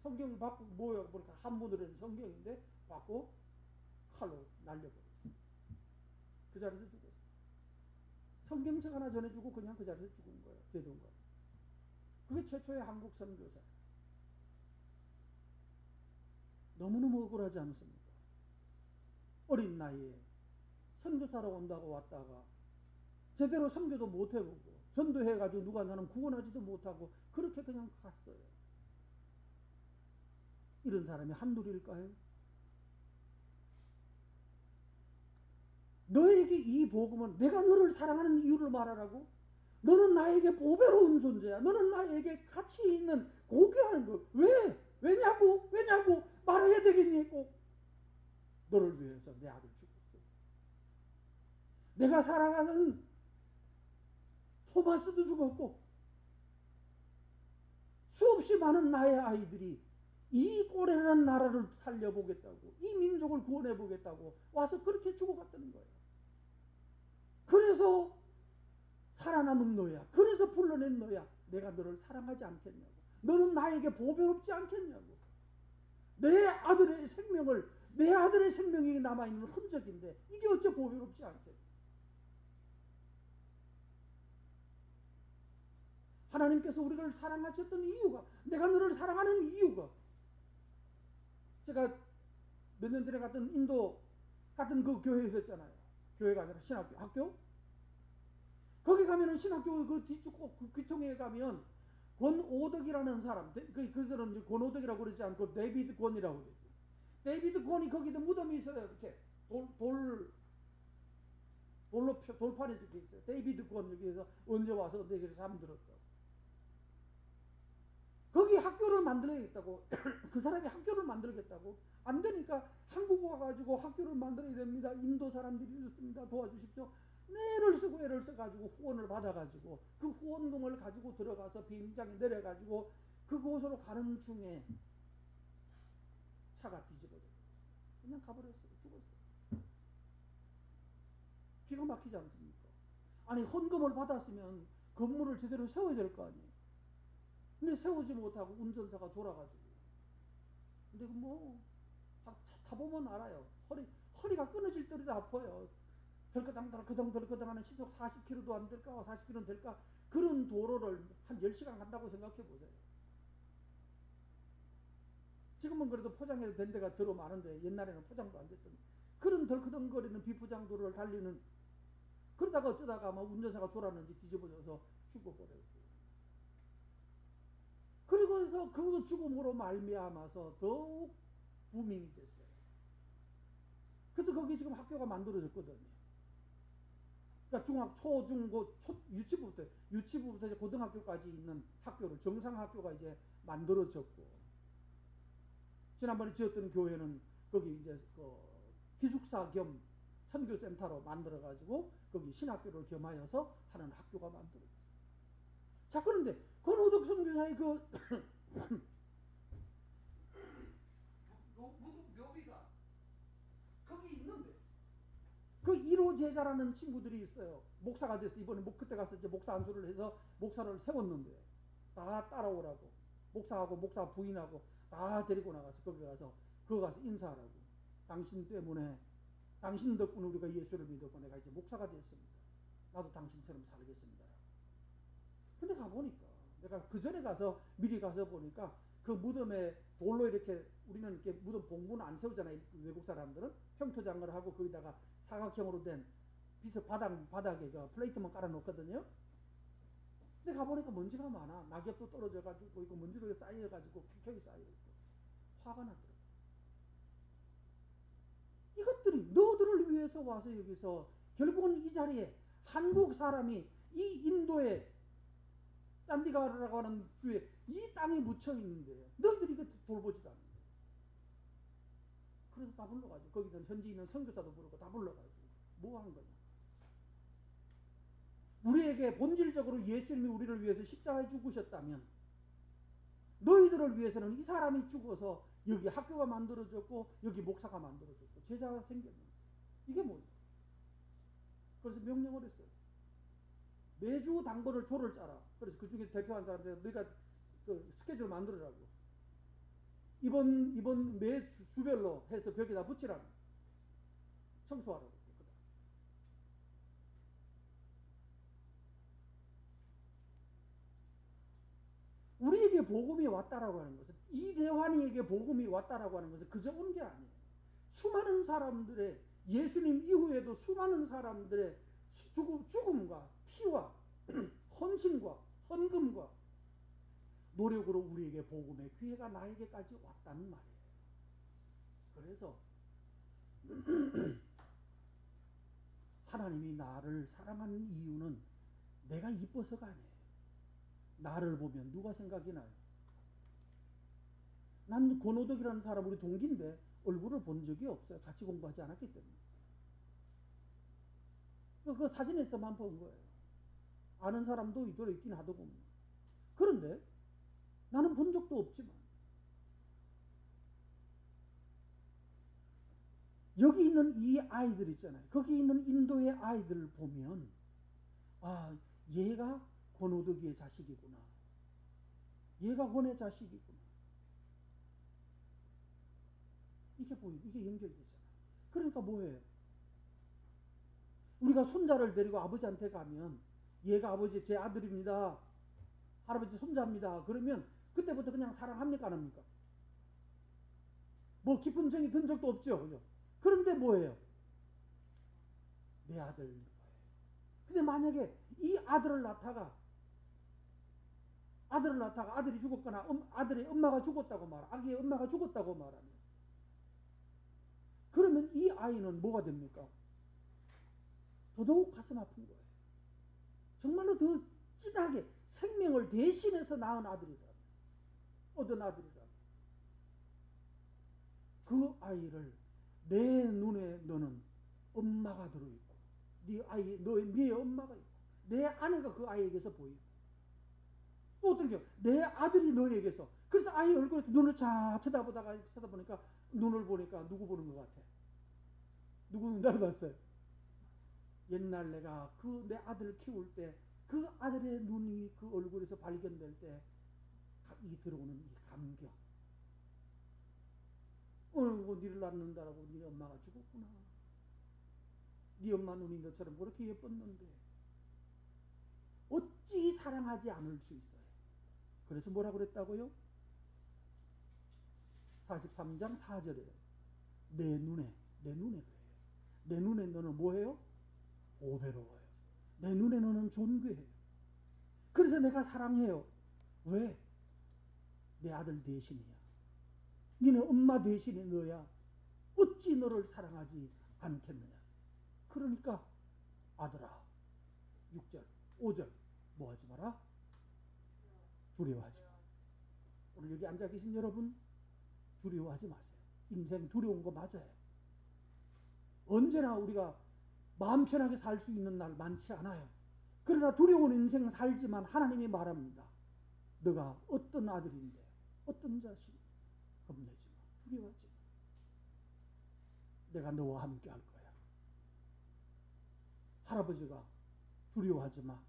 성경을 받고 뭐야 보니까 한문으로 된 성경인데 받고 칼로 날려버렸어요. 그 자리에서 죽었어요. 성경책 하나 전해주고 그냥 그 자리에서 죽은 거예요. 대동강. 그게 최초의 한국 선교사. 너무너무 억울하지 않습니까? 어린 나이에 선교사로 온다고 왔다가 제대로 선교도 못 해보고 전도해가지고 누가 나는 구원하지도 못하고 그렇게 그냥 갔어요. 이런 사람이 한둘일까요? 너에게 이 복음은 내가 너를 사랑하는 이유를 말하라고? 너는 나에게 보배로운 존재야. 너는 나에게 가치 있는 고귀한 거. 왜냐고 말해야 되겠니? 꼭 너를 위해서 내 아들 죽었어. 내가 사랑하는 토마스도 죽었고 수없이 많은 나의 아이들이 이 꼬레라는 나라를 살려보겠다고, 이 민족을 구원해보겠다고 와서 그렇게 죽어갔다는 거예요. 그래서 살아남은 너야, 그래서 불러낸 너야, 내가 너를 사랑하지 않겠냐고, 너는 나에게 보배롭지 않겠냐고. 내 아들의 생명이 남아있는 흔적인데 이게 어째 보배롭지 않겠냐. 하나님께서 우리를 사랑하셨던 이유가, 내가 너를 사랑하는 이유가, 제가 몇 년 전에 갔던 인도 같은 그 교회에 있었잖아요. 교회가 아니라 신학교, 학교. 거기 가면은 신학교 그 뒤쪽 그 귀통에 가면 권오덕이라는 사람, 그들은 권오덕이라고 그러지 않고 데이비드 권이라고 그러죠. 데이비드 권이 거기도 무덤이 있어요. 이렇게 돌판에 적혀 있어요. 데이비드 권, 여기에서 언제 와서 내게 잠들었다고. 거기 학교를 만들어야겠다고. 그 사람이 학교를 만들겠다고. 안 되니까 한국 와가지고 학교를 만들어야 됩니다. 인도 사람들이 이렇습니다. 도와주십시오. 애를 쓰고 애를 써가지고 후원을 받아가지고 그 후원금을 가지고 들어가서 비행장에 내려가지고 그곳으로 가는 중에 차가 뒤집어졌어요. 그냥 가버렸어요. 죽었어요. 기가 막히지 않습니까? 아니, 헌금을 받았으면 건물을 제대로 세워야 될 거 아니에요. 근데 세우지 못하고 운전사가 졸아가지고. 근데 뭐 차 타보면 알아요. 허리가 끊어질 때도 아파요. 덜커당 하는 시속 40km도 안 될까 40km는 될까, 그런 도로를 한 10시간 간다고 생각해 보세요. 지금은 그래도 포장해도 된 데가 더러 많은데 옛날에는 포장도 안 됐던 그런 덜커덩거리는 비포장 도로를 달리는, 그러다가 어쩌다가 막 운전사가 졸았는지 뒤집어져서 죽어버렸고. 그리고 해서 그 죽음으로 말미암아서 더욱 부밍이 됐어요. 그래서 거기 지금 학교가 만들어졌거든요. 그러니까 유치부부터 이제 고등학교까지 있는 학교를, 정상학교가 이제 만들어졌고, 지난번에 지었던 교회는 거기 이제 기숙사 겸 선교센터로 만들어가지고 거기 신학교를 겸하여서 하는 학교가 만들어졌어요. 자, 그런데 권오덕 선교사의 묘비가 거기 있는데, 그 1호 제자라는 친구들이 있어요. 목사가 됐어. 이번에 그때 가서 이제 목사 안수를 해서 목사를 세웠는데 다 따라오라고, 목사하고 목사 부인하고 다 데리고 나가서 거기 가서 인사하라고. 당신 덕분에 우리가 예수를 믿었고 내가 이제 목사가 됐습니다. 나도 당신처럼 살겠습니다. 근데 가보니까, 내가 그 전에 미리 가서 보니까 그 무덤에 돌로 이렇게, 우리는 이렇게 무덤 봉분을 안 세우잖아요. 외국 사람들은 평토장을 하고 거기다가 사각형으로 된 비트 바닥에 그 플레이트만 깔아놓거든요. 근데 가보니까 먼지가 많아. 낙엽도 떨어져가지고 있고 먼지도 쌓여가지고 켜켜이 쌓여있고 화가 나더라고. 이것들이 너들을 위해서 와서 여기서 결국은 이 자리에 한국 사람이 이 인도의 짠디가르라고 하는 주에 이 땅에 묻혀 있는데 너희들이 이거 돌보지도 않는 거예요. 그래서 다 불러가지고 거기는 현지 있는 선교사도 부르고 다 불러가지고 뭐 하는 거냐. 우리에게 본질적으로 예수님이 우리를 위해서 십자가에 죽으셨다면 너희들을 위해서는 이 사람이 죽어서 여기 학교가 만들어졌고 여기 목사가 만들어졌고 제자가 생겼는데 이게 뭐냐. 그래서 명령을 했어요. 매주 당번을 조를 짜라. 그래서 그 중에 대표한 사람들 너희가 그 스케줄 만들으라고. 이번 매 주별로 해서 벽에다 붙이라고. 청소하라고. 우리에게 복음이 왔다라고 하는 것은, 이 대환이에게 복음이 왔다라고 하는 것은 그저 온 게 아니에요. 수많은 사람들의, 예수님 이후에도 수많은 사람들의 죽음과 피와 헌신과 헌금과 노력으로 우리에게 복음의 기회가 나에게까지 왔다는 말이에요. 그래서 하나님이 나를 사랑하는 이유는 내가 이뻐서가 아니에요. 나를 보면 누가 생각이 나요? 난 권오덕이라는 사람 우리 동기인데 얼굴을 본 적이 없어요. 같이 공부하지 않았기 때문에. 그 사진에서만 본 거예요. 아는 사람도 이대로 있긴 하더군요. 그런데 나는 본 적도 없지만 여기 있는 이 아이들 있잖아요. 거기 있는 인도의 아이들을 보면 아, 얘가 권오덕이의 자식이구나. 얘가 권의 자식이구나. 이게 보이고 이게 연결되잖아요. 그러니까 뭐예요? 우리가 손자를 데리고 아버지한테 가면 얘가 아버지 제 아들입니다. 할아버지 손자입니다. 그러면 그때부터 그냥 사랑합니까 안 합니까? 뭐 깊은 정이 든 적도 없죠. 그죠? 그런데 뭐예요? 내 아들. 근데 만약에 이 아들을 낳다가 아들이 죽었거나 아들의 엄마가 죽었다고 아기의 엄마가 죽었다고 말하면 그러면 이 아이는 뭐가 됩니까? 더더욱 가슴 아픈 거예요. 정말로 더 진하게 생명을 대신해서 낳은 아들이다. 얻은 아들이다. 그 아이를 내 눈에 너는 엄마가 들어있고 네 엄마가 있고 내 아내가 그 아이에게서 보이고 또 어떤 게 내 아들이 너에게서 그래서 아이 얼굴에 눈을 쫙 쳐다보니까 눈을 보니까 누구 보는 것 같아? 누구 닮았어요? 옛날 내가 그 내 아들을 키울 때 그 아들의 눈이 그 얼굴에서 발견될 때 이 들어오는 이 감격. 니를 낳는다라고 네 엄마가 죽었구나. 네 엄마 눈이 너처럼 그렇게 예뻤는데 어찌 사랑하지 않을 수 있어요. 그래서 뭐라 그랬다고요? 43장 4절에 내 눈에 그래요. 내 눈에 너는 뭐해요? 보배로워요. 내 눈에 너는 존귀해요. 그래서 내가 사랑해요. 왜? 내 아들 대신이야. 니네 엄마 대신에 너야. 어찌 너를 사랑하지 않겠느냐. 그러니까 아들아 6절 5절 뭐하지 마라? 두려워하지 마. 오늘 여기 앉아 계신 여러분 두려워하지 마세요. 인생 두려운 거 맞아요. 언제나 우리가 마음 편하게 살 수 있는 날 많지 않아요. 그러나 두려운 인생 살지만 하나님이 말합니다. 너가 어떤 아들인데 어떤 자식 겁내지 마. 두려워하지 마. 내가 너와 함께 할 거야. 할아버지가 두려워하지 마.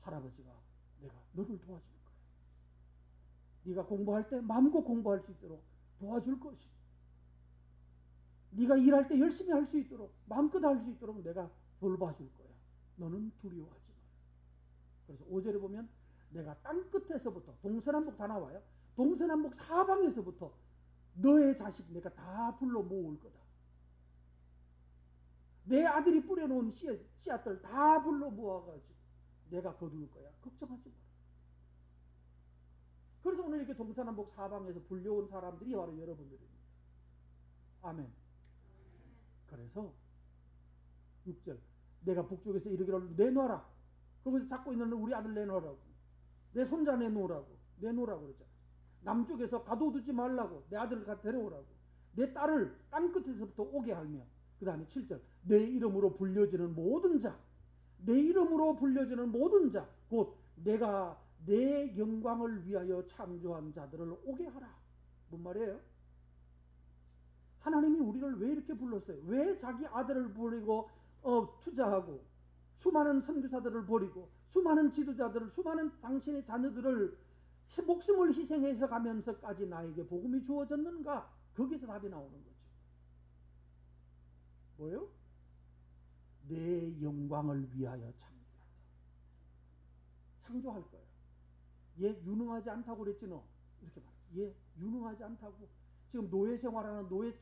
할아버지가 내가 너를 도와줄 거야. 네가 공부할 때 마음껏 공부할 수 있도록 도와줄 것이다. 네가 일할 때 열심히 할 수 있도록 마음껏 할 수 있도록 내가 돌봐줄 거야. 너는 두려워하지 마. 그래서 5절에 보면 내가 땅끝에서부터 동서남북 다 나와요. 동서남북 사방에서부터 너의 자식 내가 다 불러 모을 거다. 내 아들이 뿌려놓은 씨앗들 다 불러 모아가지고 내가 거둘 거야. 걱정하지 마. 그래서 오늘 이렇게 동서남북 사방에서 불려온 사람들이 바로 여러분들입니다. 아멘. 그래서 6절 내가 북쪽에서 이르기를 내놔라. 거기서 잡고 있는 우리 아들 내놓으라고. 내 손자 내놓으라고. 내놓으라고 그랬잖아. 남쪽에서 가둬두지 말라고. 내 아들을 데려오라고. 내 딸을 땅끝에서부터 오게 하며 그 다음에 7절 내 이름으로 불려지는 모든 자 내 이름으로 불려지는 모든 자 곧 내가 내 영광을 위하여 창조한 자들을 오게 하라. 뭔 말이에요? 하나님이 우리를 왜 이렇게 불렀어요? 왜 자기 아들을 버리고 투자하고 수많은 선교사들을 버리고 수많은 지도자들을 수많은 당신의 자녀들을 목숨을 희생해서 가면서까지 나에게 복음이 주어졌는가? 거기서 답이 나오는 거죠. 뭐요? 내 영광을 위하여 창조한다. 창조할 거예요. 얘 유능하지 않다고 그랬지 너. 이렇게 말해. 얘 유능하지 않다고. 지금 노예 생활하는 노예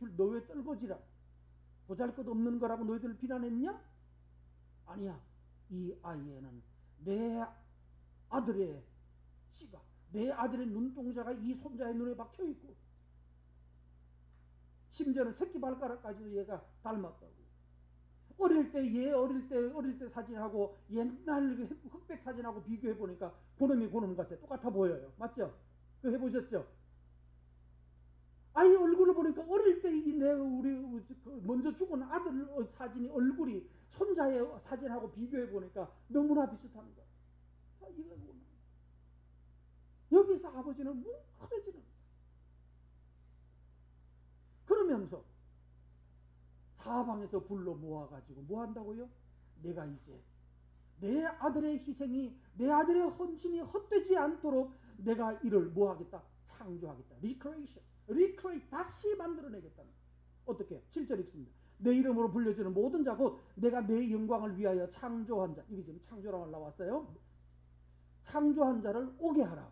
떨거지라 보잘것없는 거라고 너희들을 비난했냐? 아니야. 이 아이에는 내 아들의 씨가 내 아들의 눈동자가 이 손자의 눈에 박혀있고 심지어는 새끼 발가락까지도 얘가 닮았다고. 어릴 때 사진하고 옛날 흑백 사진하고 비교해보니까 그놈이 그놈 같아. 똑같아 보여요. 맞죠? 그거 해보셨죠? 아이 얼굴을 보니까 어릴 때 우리 먼저 죽은 아들 사진이 얼굴이 손자의 사진하고 비교해 보니까 너무나 비슷한 거야. 이거 여기서 아버지는 뭉클해지는 거야. 그러면서 사방에서 불러 모아가지고 뭐 한다고요? 내가 이제 내 아들의 희생이, 내 아들의 헌신이 헛되지 않도록 내가 이를 뭐 하겠다? 창조하겠다. 리크레이션, 다시 만들어내겠다. 어떻게? 7절 읽습니다. 내 이름으로 불려지는 모든 자 곧 내가 내 영광을 위하여 창조한 자. 이게 지금 창조라고 나왔어요. 창조한 자를 오게 하라.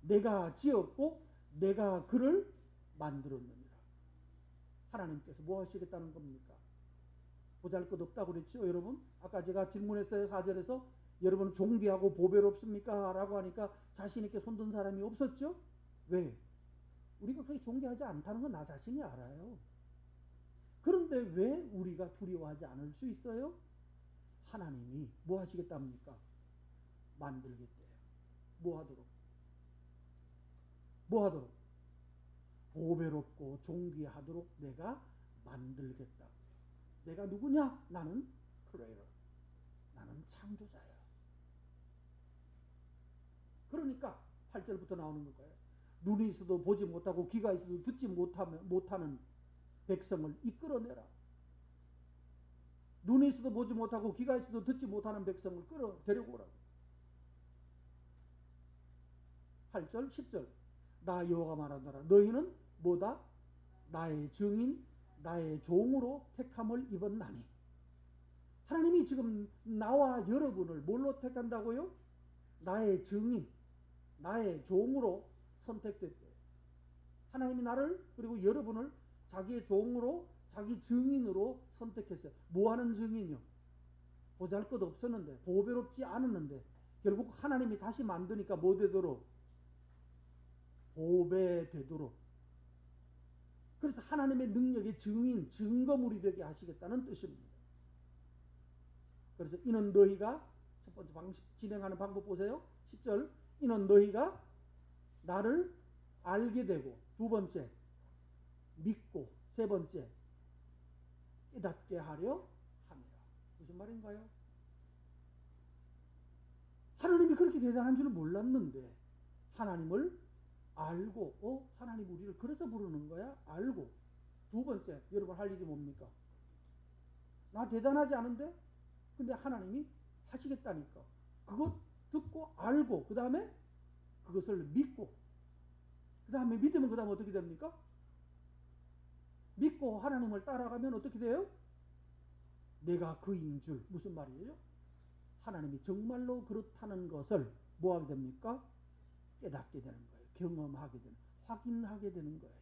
내가 지었고 내가 그를 만들었느니라. 하나님께서 뭐 하시겠다는 겁니까? 보잘것없다고 그랬죠, 여러분? 아까 제가 질문했어요, 4절에서. 여러분 존귀하고 보배롭습니까? 라고 하니까 자신 있게 손든 사람이 없었죠? 왜? 우리가 그렇게 존귀하지 않다는 건 나 자신이 알아요. 그런데 왜 우리가 두려워하지 않을 수 있어요? 하나님이 뭐 하시겠답니까? 만들겠대요. 뭐 하도록? 뭐 하도록? 보배롭고 존귀하도록 내가 만들겠다. 내가 누구냐? 나는 크리에이터. 나는 창조자야. 그러니까 8절부터 나오는 거예요. 눈이 있어도 보지 못하고 귀가 있어도 듣지 못하는 백성을 이끌어내라. 눈이 있어도 보지 못하고 귀가 있어도 듣지 못하는 백성을 데리고 오라고. 8절 10절 나 여호와가 말하노라. 너희는 뭐다? 나의 증인 나의 종으로 택함을 입었나니. 하나님이 지금 나와 여러분을 뭘로 택한다고요? 나의 증인 나의 종으로 선택됐대요. 하나님이 나를 그리고 여러분을 자기의 종으로 자기 증인으로 선택했어요. 뭐하는 증인이요? 보잘것 없었는데 보배롭지 않았는데 결국 하나님이 다시 만드니까 뭐 되도록? 보배되도록. 그래서 하나님의 능력의 증인, 증거물이 되게 하시겠다는 뜻입니다. 그래서 이는 너희가 첫 번째 진행하는 방법 보세요. 10절 이는 너희가 나를 알게 되고 두 번째 믿고 세 번째 깨닫게 하려 함이라. 무슨 말인가요? 하나님이 그렇게 대단한 줄 몰랐는데 하나님을 알고 하나님 우리를 그래서 부르는 거야? 알고. 두 번째 여러분 할 일이 뭡니까? 나 대단하지 않은데 근데 하나님이 하시겠다니까. 그것 듣고 알고 그 다음에 그것을 믿고 그 다음에 믿으면 그 다음에 어떻게 됩니까? 믿고 하나님을 따라가면 어떻게 돼요? 내가 그인 줄. 무슨 말이에요? 하나님이 정말로 그렇다는 것을 뭐 하게 됩니까? 깨닫게 되는 거예요. 경험하게 되는, 확인하게 되는 거예요.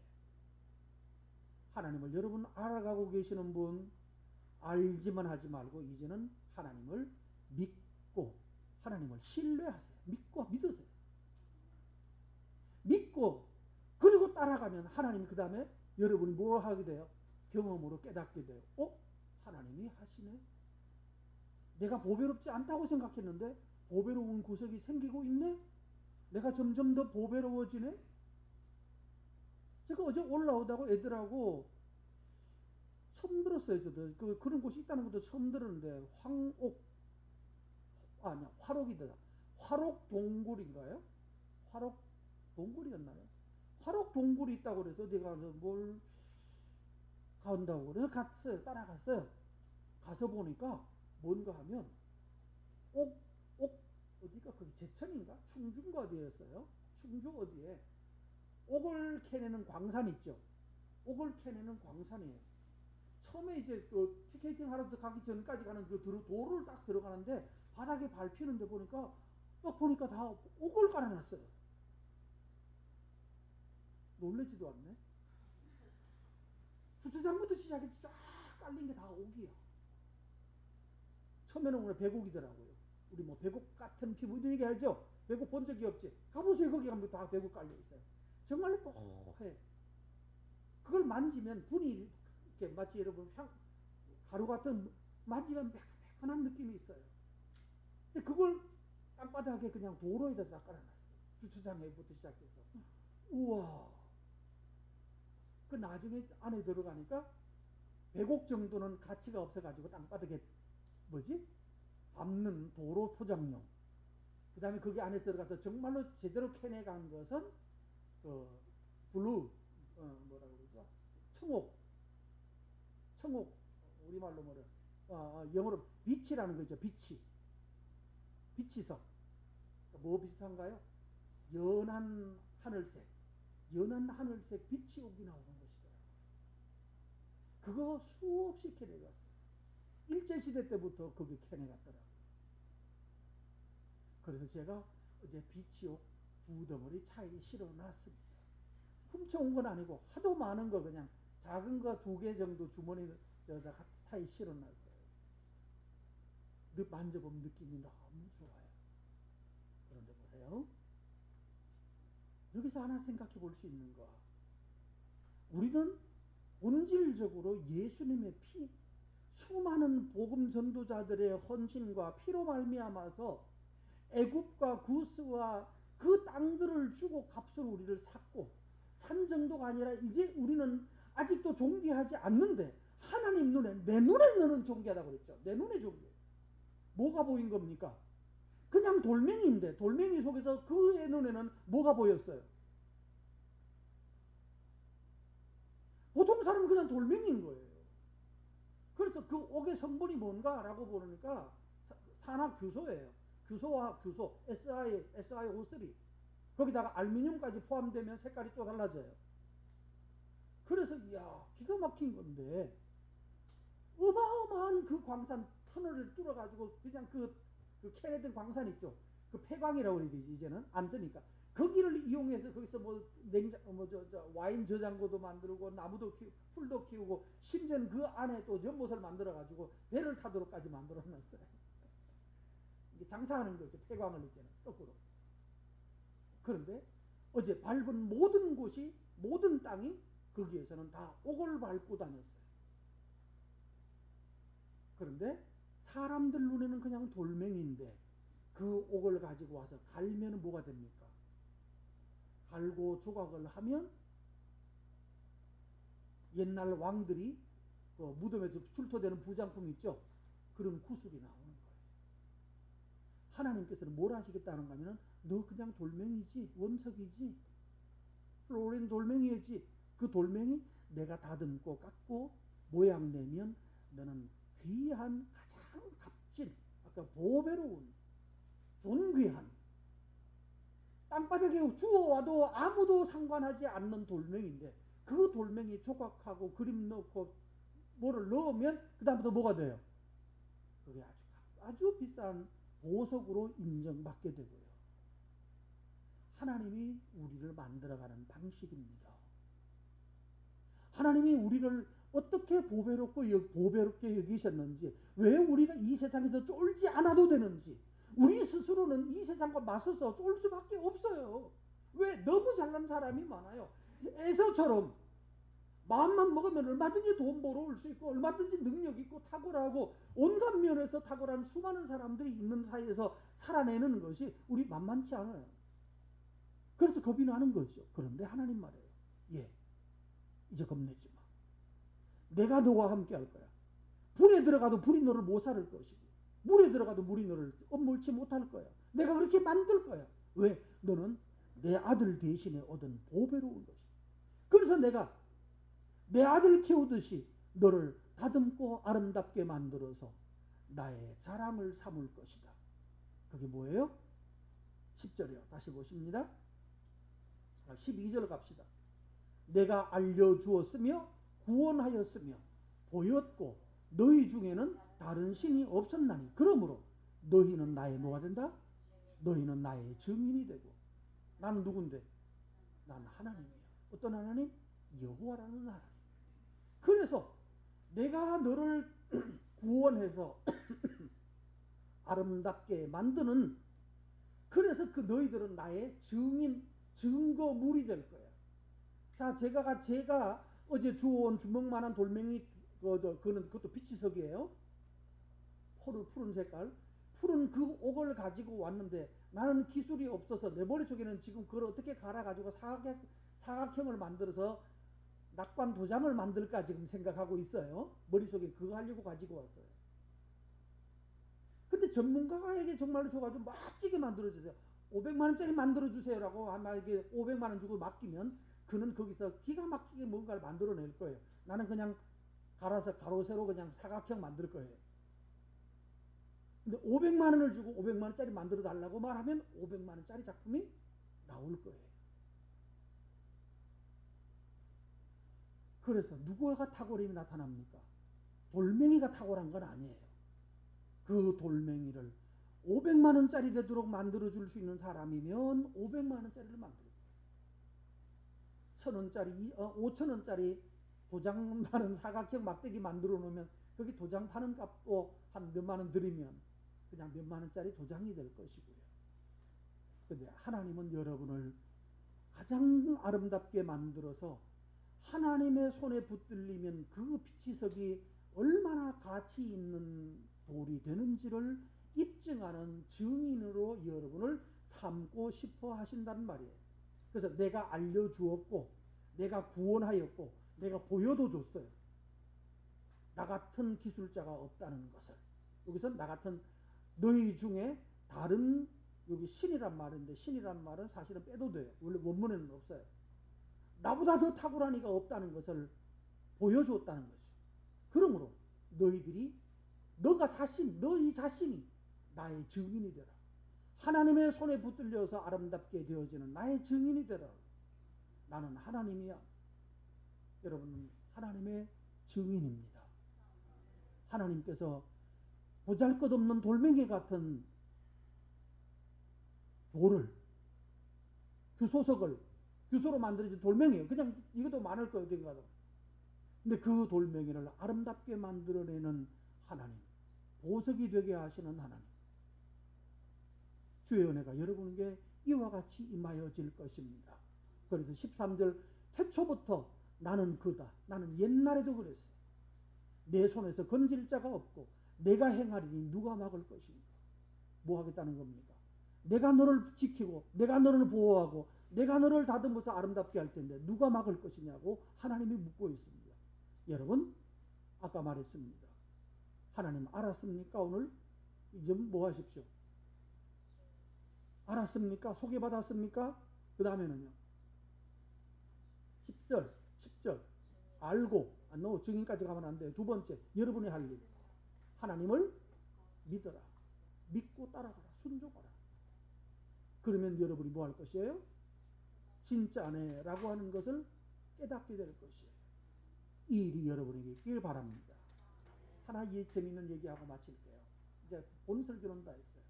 하나님을 여러분 알아가고 계시는 분 알지만 하지 말고 이제는 하나님을 믿고 하나님을 신뢰하세요. 믿고 믿으세요. 믿고 그리고 따라가면 하나님이 그 다음에 여러분이 뭘 하게 돼요? 경험으로 깨닫게 돼요. 하나님이 하시네. 내가 보배롭지 않다고 생각했는데 보배로운 구석이 생기고 있네. 내가 점점 더 보배로워지네. 제가 어제 올라오다가 애들하고 처음 들었어요. 저도 그런 곳이 있다는 것도 처음 들었는데 화록이더라. 화록동굴인가요? 화록동굴이었나요? 화록동굴이 있다고 그래서 내가 뭘 간다고 그래서 갔어요. 따라갔어요. 가서 보니까 뭔가 하면 어디가 거기 제천인가? 충주인가 어디였어요? 충주 어디에 옥을 캐내는 광산 있죠. 옥을 캐내는 광산이에요. 처음에 이제 그 티켓팅 하러 가기 전까지 가는 그 도로를 딱 들어가는데 바닥에 밟히는데 보니까 다 옥을 깔아놨어요. 놀라지도 않네. 주차장부터 시작해서 쫙 깔린 게 다 옥이야. 처음에는 오늘 백옥이더라고요. 우리 뭐 백옥 같은 피부 이런 얘기 하죠. 백옥 본 적이 없지. 가보세요. 거기 가면 다 백옥 깔려 있어요. 정말로 뽀해. 그걸 만지면 분이 이렇게 마치 여러분 가루 같은 만지면 매끈한 느낌이 있어요. 근데 그걸 땅바닥에 그냥 도로에다 다 깔아놨어요. 주차장에부터 시작해서. 우와. 그 나중에 안에 들어가니까 100억 정도는 가치가 없어가지고 땅바닥에 밟는 도로 포장용. 그 다음에 거기 안에 들어가서 정말로 제대로 캐내간 것은 블루 뭐라고 그러죠? 청옥 우리말로 뭐래? 영어로 빛이라는 거죠. 빛이석. 뭐 비슷한가요? 연한 하늘색, 연한 하늘색 빛이 여기 나오는 것이더라고요. 그거 수없이 캐내갔어요. 일제시대 때부터 거기 캐내갔더라고요. 그래서 제가 어제 빛이옥 2덩어리 차에 실어놨습니다. 훔쳐온 건 아니고 하도 많은 거 그냥 작은 거 2개 정도 주머니에 차에 실어놨어요. 만져보면 느낌이 너무 좋아요. 그런데 보세요. 여기서 하나 생각해 볼 수 있는 거. 우리는 본질적으로 예수님의 피, 수많은 복음 전도자들의 헌신과 피로 말미암아서 애굽과 구스와 그 땅들을 주고 값으로 우리를 샀고 산 정도가 아니라 이제 우리는 아직도 존귀하지 않는데 하나님 눈에, 내 눈에 너는 존귀하다고 그랬죠. 내 눈에 존귀해. 뭐가 보인 겁니까? 그냥 돌멩이인데 돌멩이 속에서 그의 눈에는 뭐가 보였어요? 보통 사람은 그냥 돌멩이인 거예요. 그래서 그 옥의 성분이 뭔가라고 보니까 산화규소예요. 규소와 규소, SiO3. 거기다가 알루미늄까지 포함되면 색깔이 또 달라져요. 그래서 이야, 기가 막힌 건데 어마어마한 그 광산 터널을 뚫어가지고 그냥 그 캐내던 광산 있죠. 그 폐광이라고 그래야 되지 이제는 안 쓰니까. 거기를 이용해서 거기서 와인 저장고도 만들고 나무도 키우고 풀도 키우고 심지어는 그 안에 또 연못을 만들어가지고 배를 타도록까지 만들어놨어요. 이게 장사하는 거죠. 폐광을 이제는 거꾸로. 그런데 어제 밟은 모든 곳이 모든 땅이 거기에서는 다 옥을 밟고 다녔어요. 그런데 사람들 눈에는 그냥 돌멩이인데 그 옥을 가지고 와서 갈면 뭐가 됩니까? 갈고 조각을 하면 옛날 왕들이 무덤에서 출토되는 부장품 있죠? 그런 구슬이 나오는 거예요. 하나님께서는 뭘 하시겠다는가 하면 너 그냥 돌멩이지, 원석이지, 오랜 돌멩이지. 그 돌멩이 내가 다듬고 깎고 모양 내면 너는 귀한 가장 값진, 아까 보배로운 존귀한 땅바닥에 주워와도 아무도 상관하지 않는 돌멩이인데 그 돌멩이 조각하고 그림 넣고 뭐를 넣으면 그 다음부터 뭐가 돼요? 그게 아주 비싼 보석으로 인정받게 되고요. 하나님이 우리를 만들어가는 방식입니다. 하나님이 우리를 어떻게 보배롭게 여기셨는지, 왜 우리가 이 세상에서 쫄지 않아도 되는지, 우리 스스로는 이 세상과 맞서서 쫄 수밖에 없어요. 왜? 너무 잘난 사람이 많아요. 에서처럼 마음만 먹으면 얼마든지 돈 벌어올 수 있고 얼마든지 능력 있고 탁월하고 온갖 면에서 탁월한 수많은 사람들이 있는 사이에서 살아내는 것이 우리 만만치 않아요. 그래서 겁이 나는 거죠. 그런데 하나님 말이에요. 예, 이제 겁내지 마. 내가 너와 함께 할 거야. 불에 들어가도 불이 너를 못 살을 것이고 물에 들어가도 물이 너를 엄물지 못할 거야. 내가 그렇게 만들 거야. 왜? 너는 내 아들 대신에 얻은 보배로운 것이. 그래서 내가 내 아들 키우듯이 너를 다듬고 아름답게 만들어서 나의 자랑을 삼을 것이다. 그게 뭐예요? 10절이요. 다시 보십니다. 12절 갑시다. 내가 알려주었으며 구원하였으며 보였고 너희 중에는 다른 신이 없었나니 그러므로 너희는 나의 뭐가 된다? 너희는 나의 증인이 되고. 나는 누군데? 나는 하나님이에요. 어떤 하나님? 여호와라는 하나님. 그래서 내가 너를 구원해서 아름답게 만드는, 그래서 그 너희들은 나의 증인, 증거물이 될 거야. 자, 제가 어제 주워온 주먹만한 돌멩이, 그것도 비치석이에요. 푸른 색깔. 푸른 그 옥을 가지고 왔는데 나는 기술이 없어서 내 머릿속에는 지금 그걸 어떻게 갈아가지고 사각형을 만들어서 낙관 도장을 만들까 지금 생각하고 있어요. 머릿속에 그거 하려고 가지고 왔어요. 근데 전문가에게 정말로 줘가지고 멋지게 만들어주세요. 500만원짜리 만들어주세요라고 만약에 500만원 주고 맡기면 그는 거기서 기가 막히게 뭔가를 만들어낼 거예요. 나는 그냥 갈아서 가로 세로 그냥 사각형 만들 거예요. 근데 500만 원을 주고 500만 원짜리 만들어 달라고 말하면 500만 원짜리 작품이 나올 거예요. 그래서 누구가 탁월함이 나타납니까? 돌멩이가 탁월한 건 아니에요. 그 돌멩이를 500만 원짜리 되도록 만들어 줄 수 있는 사람이면 500만 원짜리를 만들어요. 1000원짜리, 5,000원짜리 도장 파는 사각형 막대기 만들어 놓으면 거기 도장 파는 값도 한 몇만 원 들이면 그냥 몇만 원짜리 도장이 될 것이고요. 근데 하나님은 여러분을 가장 아름답게 만들어서 하나님의 손에 붙들리면 그 피치석이 얼마나 가치 있는 돌이 되는지를 입증하는 증인으로 여러분을 삼고 싶어 하신다는 말이에요. 그래서 내가 알려주었고 내가 구원하였고 내가 보여도 줬어요. 나 같은 기술자가 없다는 것을. 여기서 나 같은 너희 중에 다른, 여기 신이란 말인데 신이란 말은 사실은 빼도 돼요. 원래 원문에는 없어요. 나보다 더 탁월한 이가 없다는 것을 보여주었다는 거죠. 그러므로 너희들이 너희 자신이 나의 증인이 되라. 하나님의 손에 붙들려서 아름답게 되어지는 나의 증인이 되라. 나는 하나님이야. 여러분은 하나님의 증인입니다. 하나님께서 보잘것없는 돌멩이 같은 돌을, 규소로 만들어진 돌멩이에요. 그냥 이것도 많을 거예요. 어딘가도. 근데 그 돌멩이를 아름답게 만들어내는 하나님, 보석이 되게 하시는 하나님, 주의 은혜가 여러분에게 이와 같이 임하여질 것입니다. 그래서 13절 태초부터 나는 그다. 나는 옛날에도 그랬어. 내 손에서 건질 자가 없고 내가 행하리니 누가 막을 것인가. 뭐 하겠다는 겁니까? 내가 너를 지키고 내가 너를 보호하고 내가 너를 다듬어서 아름답게 할 텐데 누가 막을 것이냐고 하나님이 묻고 있습니다. 여러분, 아까 말했습니다. 하나님 알았습니까? 오늘 이제 뭐 하십시오? 알았습니까? 소개받았습니까? 그 다음에는요. 10절 알고, 너 증인까지 가면 안 돼요. 두 번째, 여러분이 할 일, 하나님을 믿어라. 믿고 따라가라. 순종하라. 그러면 여러분이 뭐 할 것이에요? 진짜네 라고 하는 것을 깨닫게 될 것이에요. 이 일이 여러분에게 있길 바랍니다. 하나 재미있는 얘기하고 마칠게요. 이제 본 설교는 다 했어요.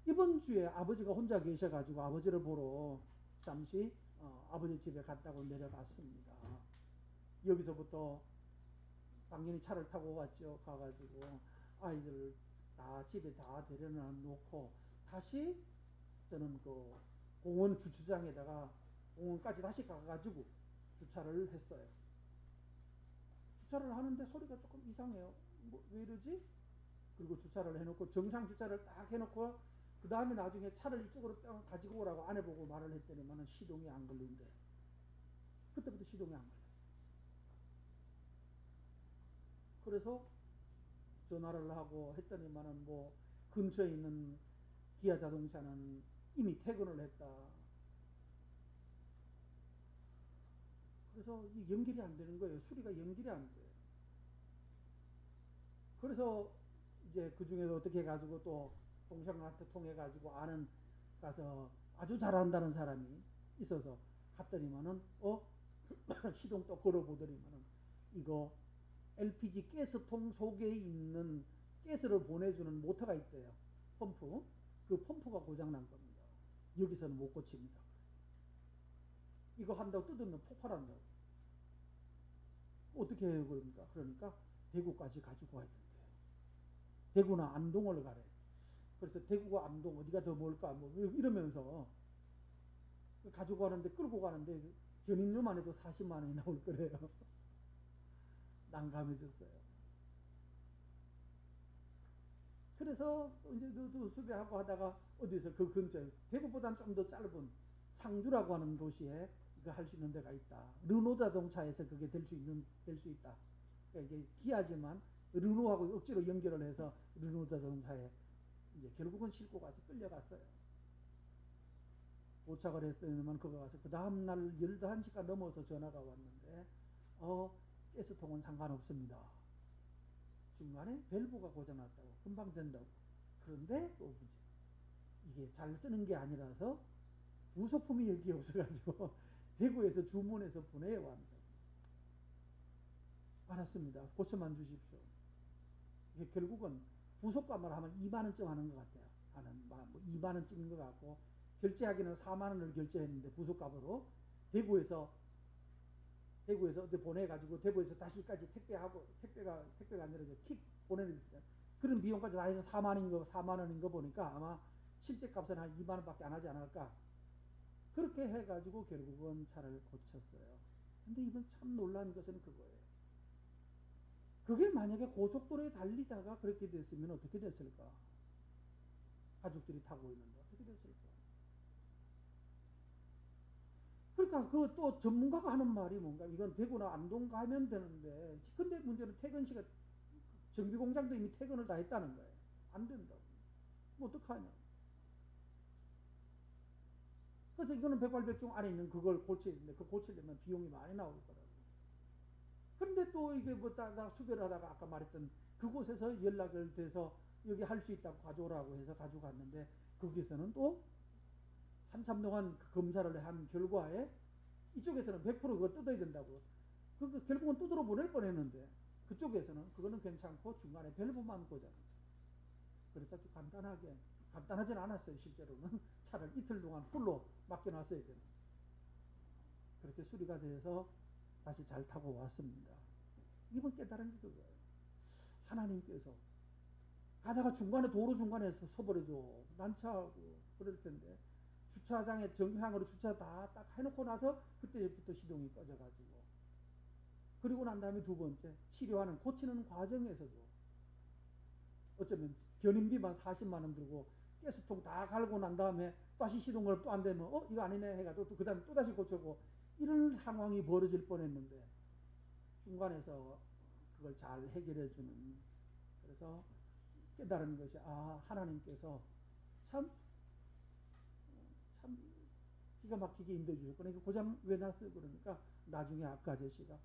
이번 주에 아버지가 혼자 계셔가지고 아버지를 보러 잠시 아버지 집에 갔다고 내려갔습니다. 여기서부터 당연히 차를 타고 갔죠. 가가지고 아이들 다 집에 다 데려다 놓고 다시 저는 그 공원 주차장에다가 공원까지 다시 가가지고 주차를 했어요. 주차를 하는데 소리가 조금 이상해요. 왜 이러지? 그리고 주차를 해놓고 정상 주차를 딱 해놓고 그 다음에 나중에 차를 이쪽으로 가지고 오라고 아내 보고 말을 했더니만은 시동이 안 걸린대요. 그때부터 시동이 안 걸려요. 그래서 전화를 하고 했더니만은 뭐 근처에 있는 기아 자동차는 이미 퇴근을 했다. 그래서 이 연결이 안 되는 거예요. 수리가 연결이 안 돼요. 그래서 이제 그 중에도 어떻게 해가지고 또 동생한테 통해가지고 아는 가서 아주 잘한다는 사람이 있어서 갔더니만은 시동 또 걸어보더니만은 이거 LPG 가스통 속에 있는 가스를 보내주는 모터가 있대요. 펌프. 그 펌프가 고장난 겁니다. 여기서는 못 고칩니다. 이거 한다고 뜯으면 폭발한다고. 어떻게 해요? 그러니까 대구까지 가지고 와야 된대요. 대구나 안동을 가래. 그래서 대구가 안동 어디가 더 멀까 뭐 이러면서 가지고 가는데 끌고 가는데 견인료만 해도 40만 원이 나올 거래요. 난감해졌어요. 그래서 이제 수배하고 하다가 어디서 그 근처에 대구보다는 좀 더 짧은 상주라고 하는 도시에 이거 할 수 있는 데가 있다. 르노 자동차에서 그게 될 수 있다. 그러니까 이게 기아지만 르노하고 억지로 연결을 해서 르노 자동차에 이제 결국은 싣고 가서 끌려갔어요. 도착을 했더니만 그거 가서 그 다음날 11시가 넘어서 전화가 왔는데 가스통은 상관없습니다. 중간에 밸브가 고장났다고 금방 된다고. 그런데 또 이게 잘 쓰는 게 아니라서 부속품이 여기 없어가지고 대구에서 주문해서 보내요 합니다. 알았습니다. 고쳐만 주십시오. 이게 결국은 부속값만 하면 2만 원쯤 하는 것 같아요. 뭐 2만 원 찍는 것 같고 결제하기는 4만 원을 결제했는데 부속값으로 대구에서 어디 보내가지고 대구에서 다시까지 택배가 아니라 킥 보내는 그런 비용까지 다 해서 4만 원인 거 보니까 아마 실제 값은 한 2만 원밖에 안 하지 않을까. 그렇게 해가지고 결국은 차를 고쳤어요. 근데 이번 참 놀란 것은 그거예요. 그게 만약에 고속도로에 달리다가 그렇게 됐으면 어떻게 됐을까? 가족들이 타고 있는데 어떻게 됐을까? 그러니까 그 또 전문가가 하는 말이 뭔가 이건 대구나 안동 가면 되는데 근데 문제는 퇴근 시간 정비공장도 이미 퇴근을 다 했다는 거예요. 안 된다고. 뭐 어떡하냐. 그래서 이거는 백발백중 안에 있는 그걸 고쳐야 되는데 그 고치려면 비용이 많이 나올 거라고. 그런데 또 이게 뭐 나 수별하다가 아까 말했던 그곳에서 연락을 돼서 여기 할 수 있다고 가져오라고 해서 가져갔는데 거기서는 또 한참 동안 검사를 한 결과에 이쪽에서는 100% 그걸 뜯어야 된다고. 그 결국은 뜯으러 보낼 뻔했는데 그쪽에서는 그거는 괜찮고 중간에 밸브만 고장. 그래서 아주 간단하진 않았어요. 실제로는 차를 이틀 동안 풀로 맡겨놨어야 되는. 그렇게 수리가 돼서 다시 잘 타고 왔습니다. 이번 깨달은 게 그거예요. 하나님께서 가다가 도로 중간에 서버려도 난처하고 그럴 텐데 주차장에 정상으로 주차 다 딱 해놓고 나서 그때부터 시동이 꺼져가지고 그리고 난 다음에 두 번째 고치는 과정에서도 어쩌면 견인비만 40만 원 들고 가스통 다 갈고 난 다음에 다시 시동을 또 안 되면 이거 아니네 해가지고 그 다음에 또 다시 고쳐고 이런 상황이 벌어질 뻔했는데 중간에서 그걸 잘 해결해 주는. 그래서 깨달은 것이 하나님께서 참 기가 막히게 인도해 주셨구나. 고장 왜 났어요? 그러니까 나중에 아까 아저씨가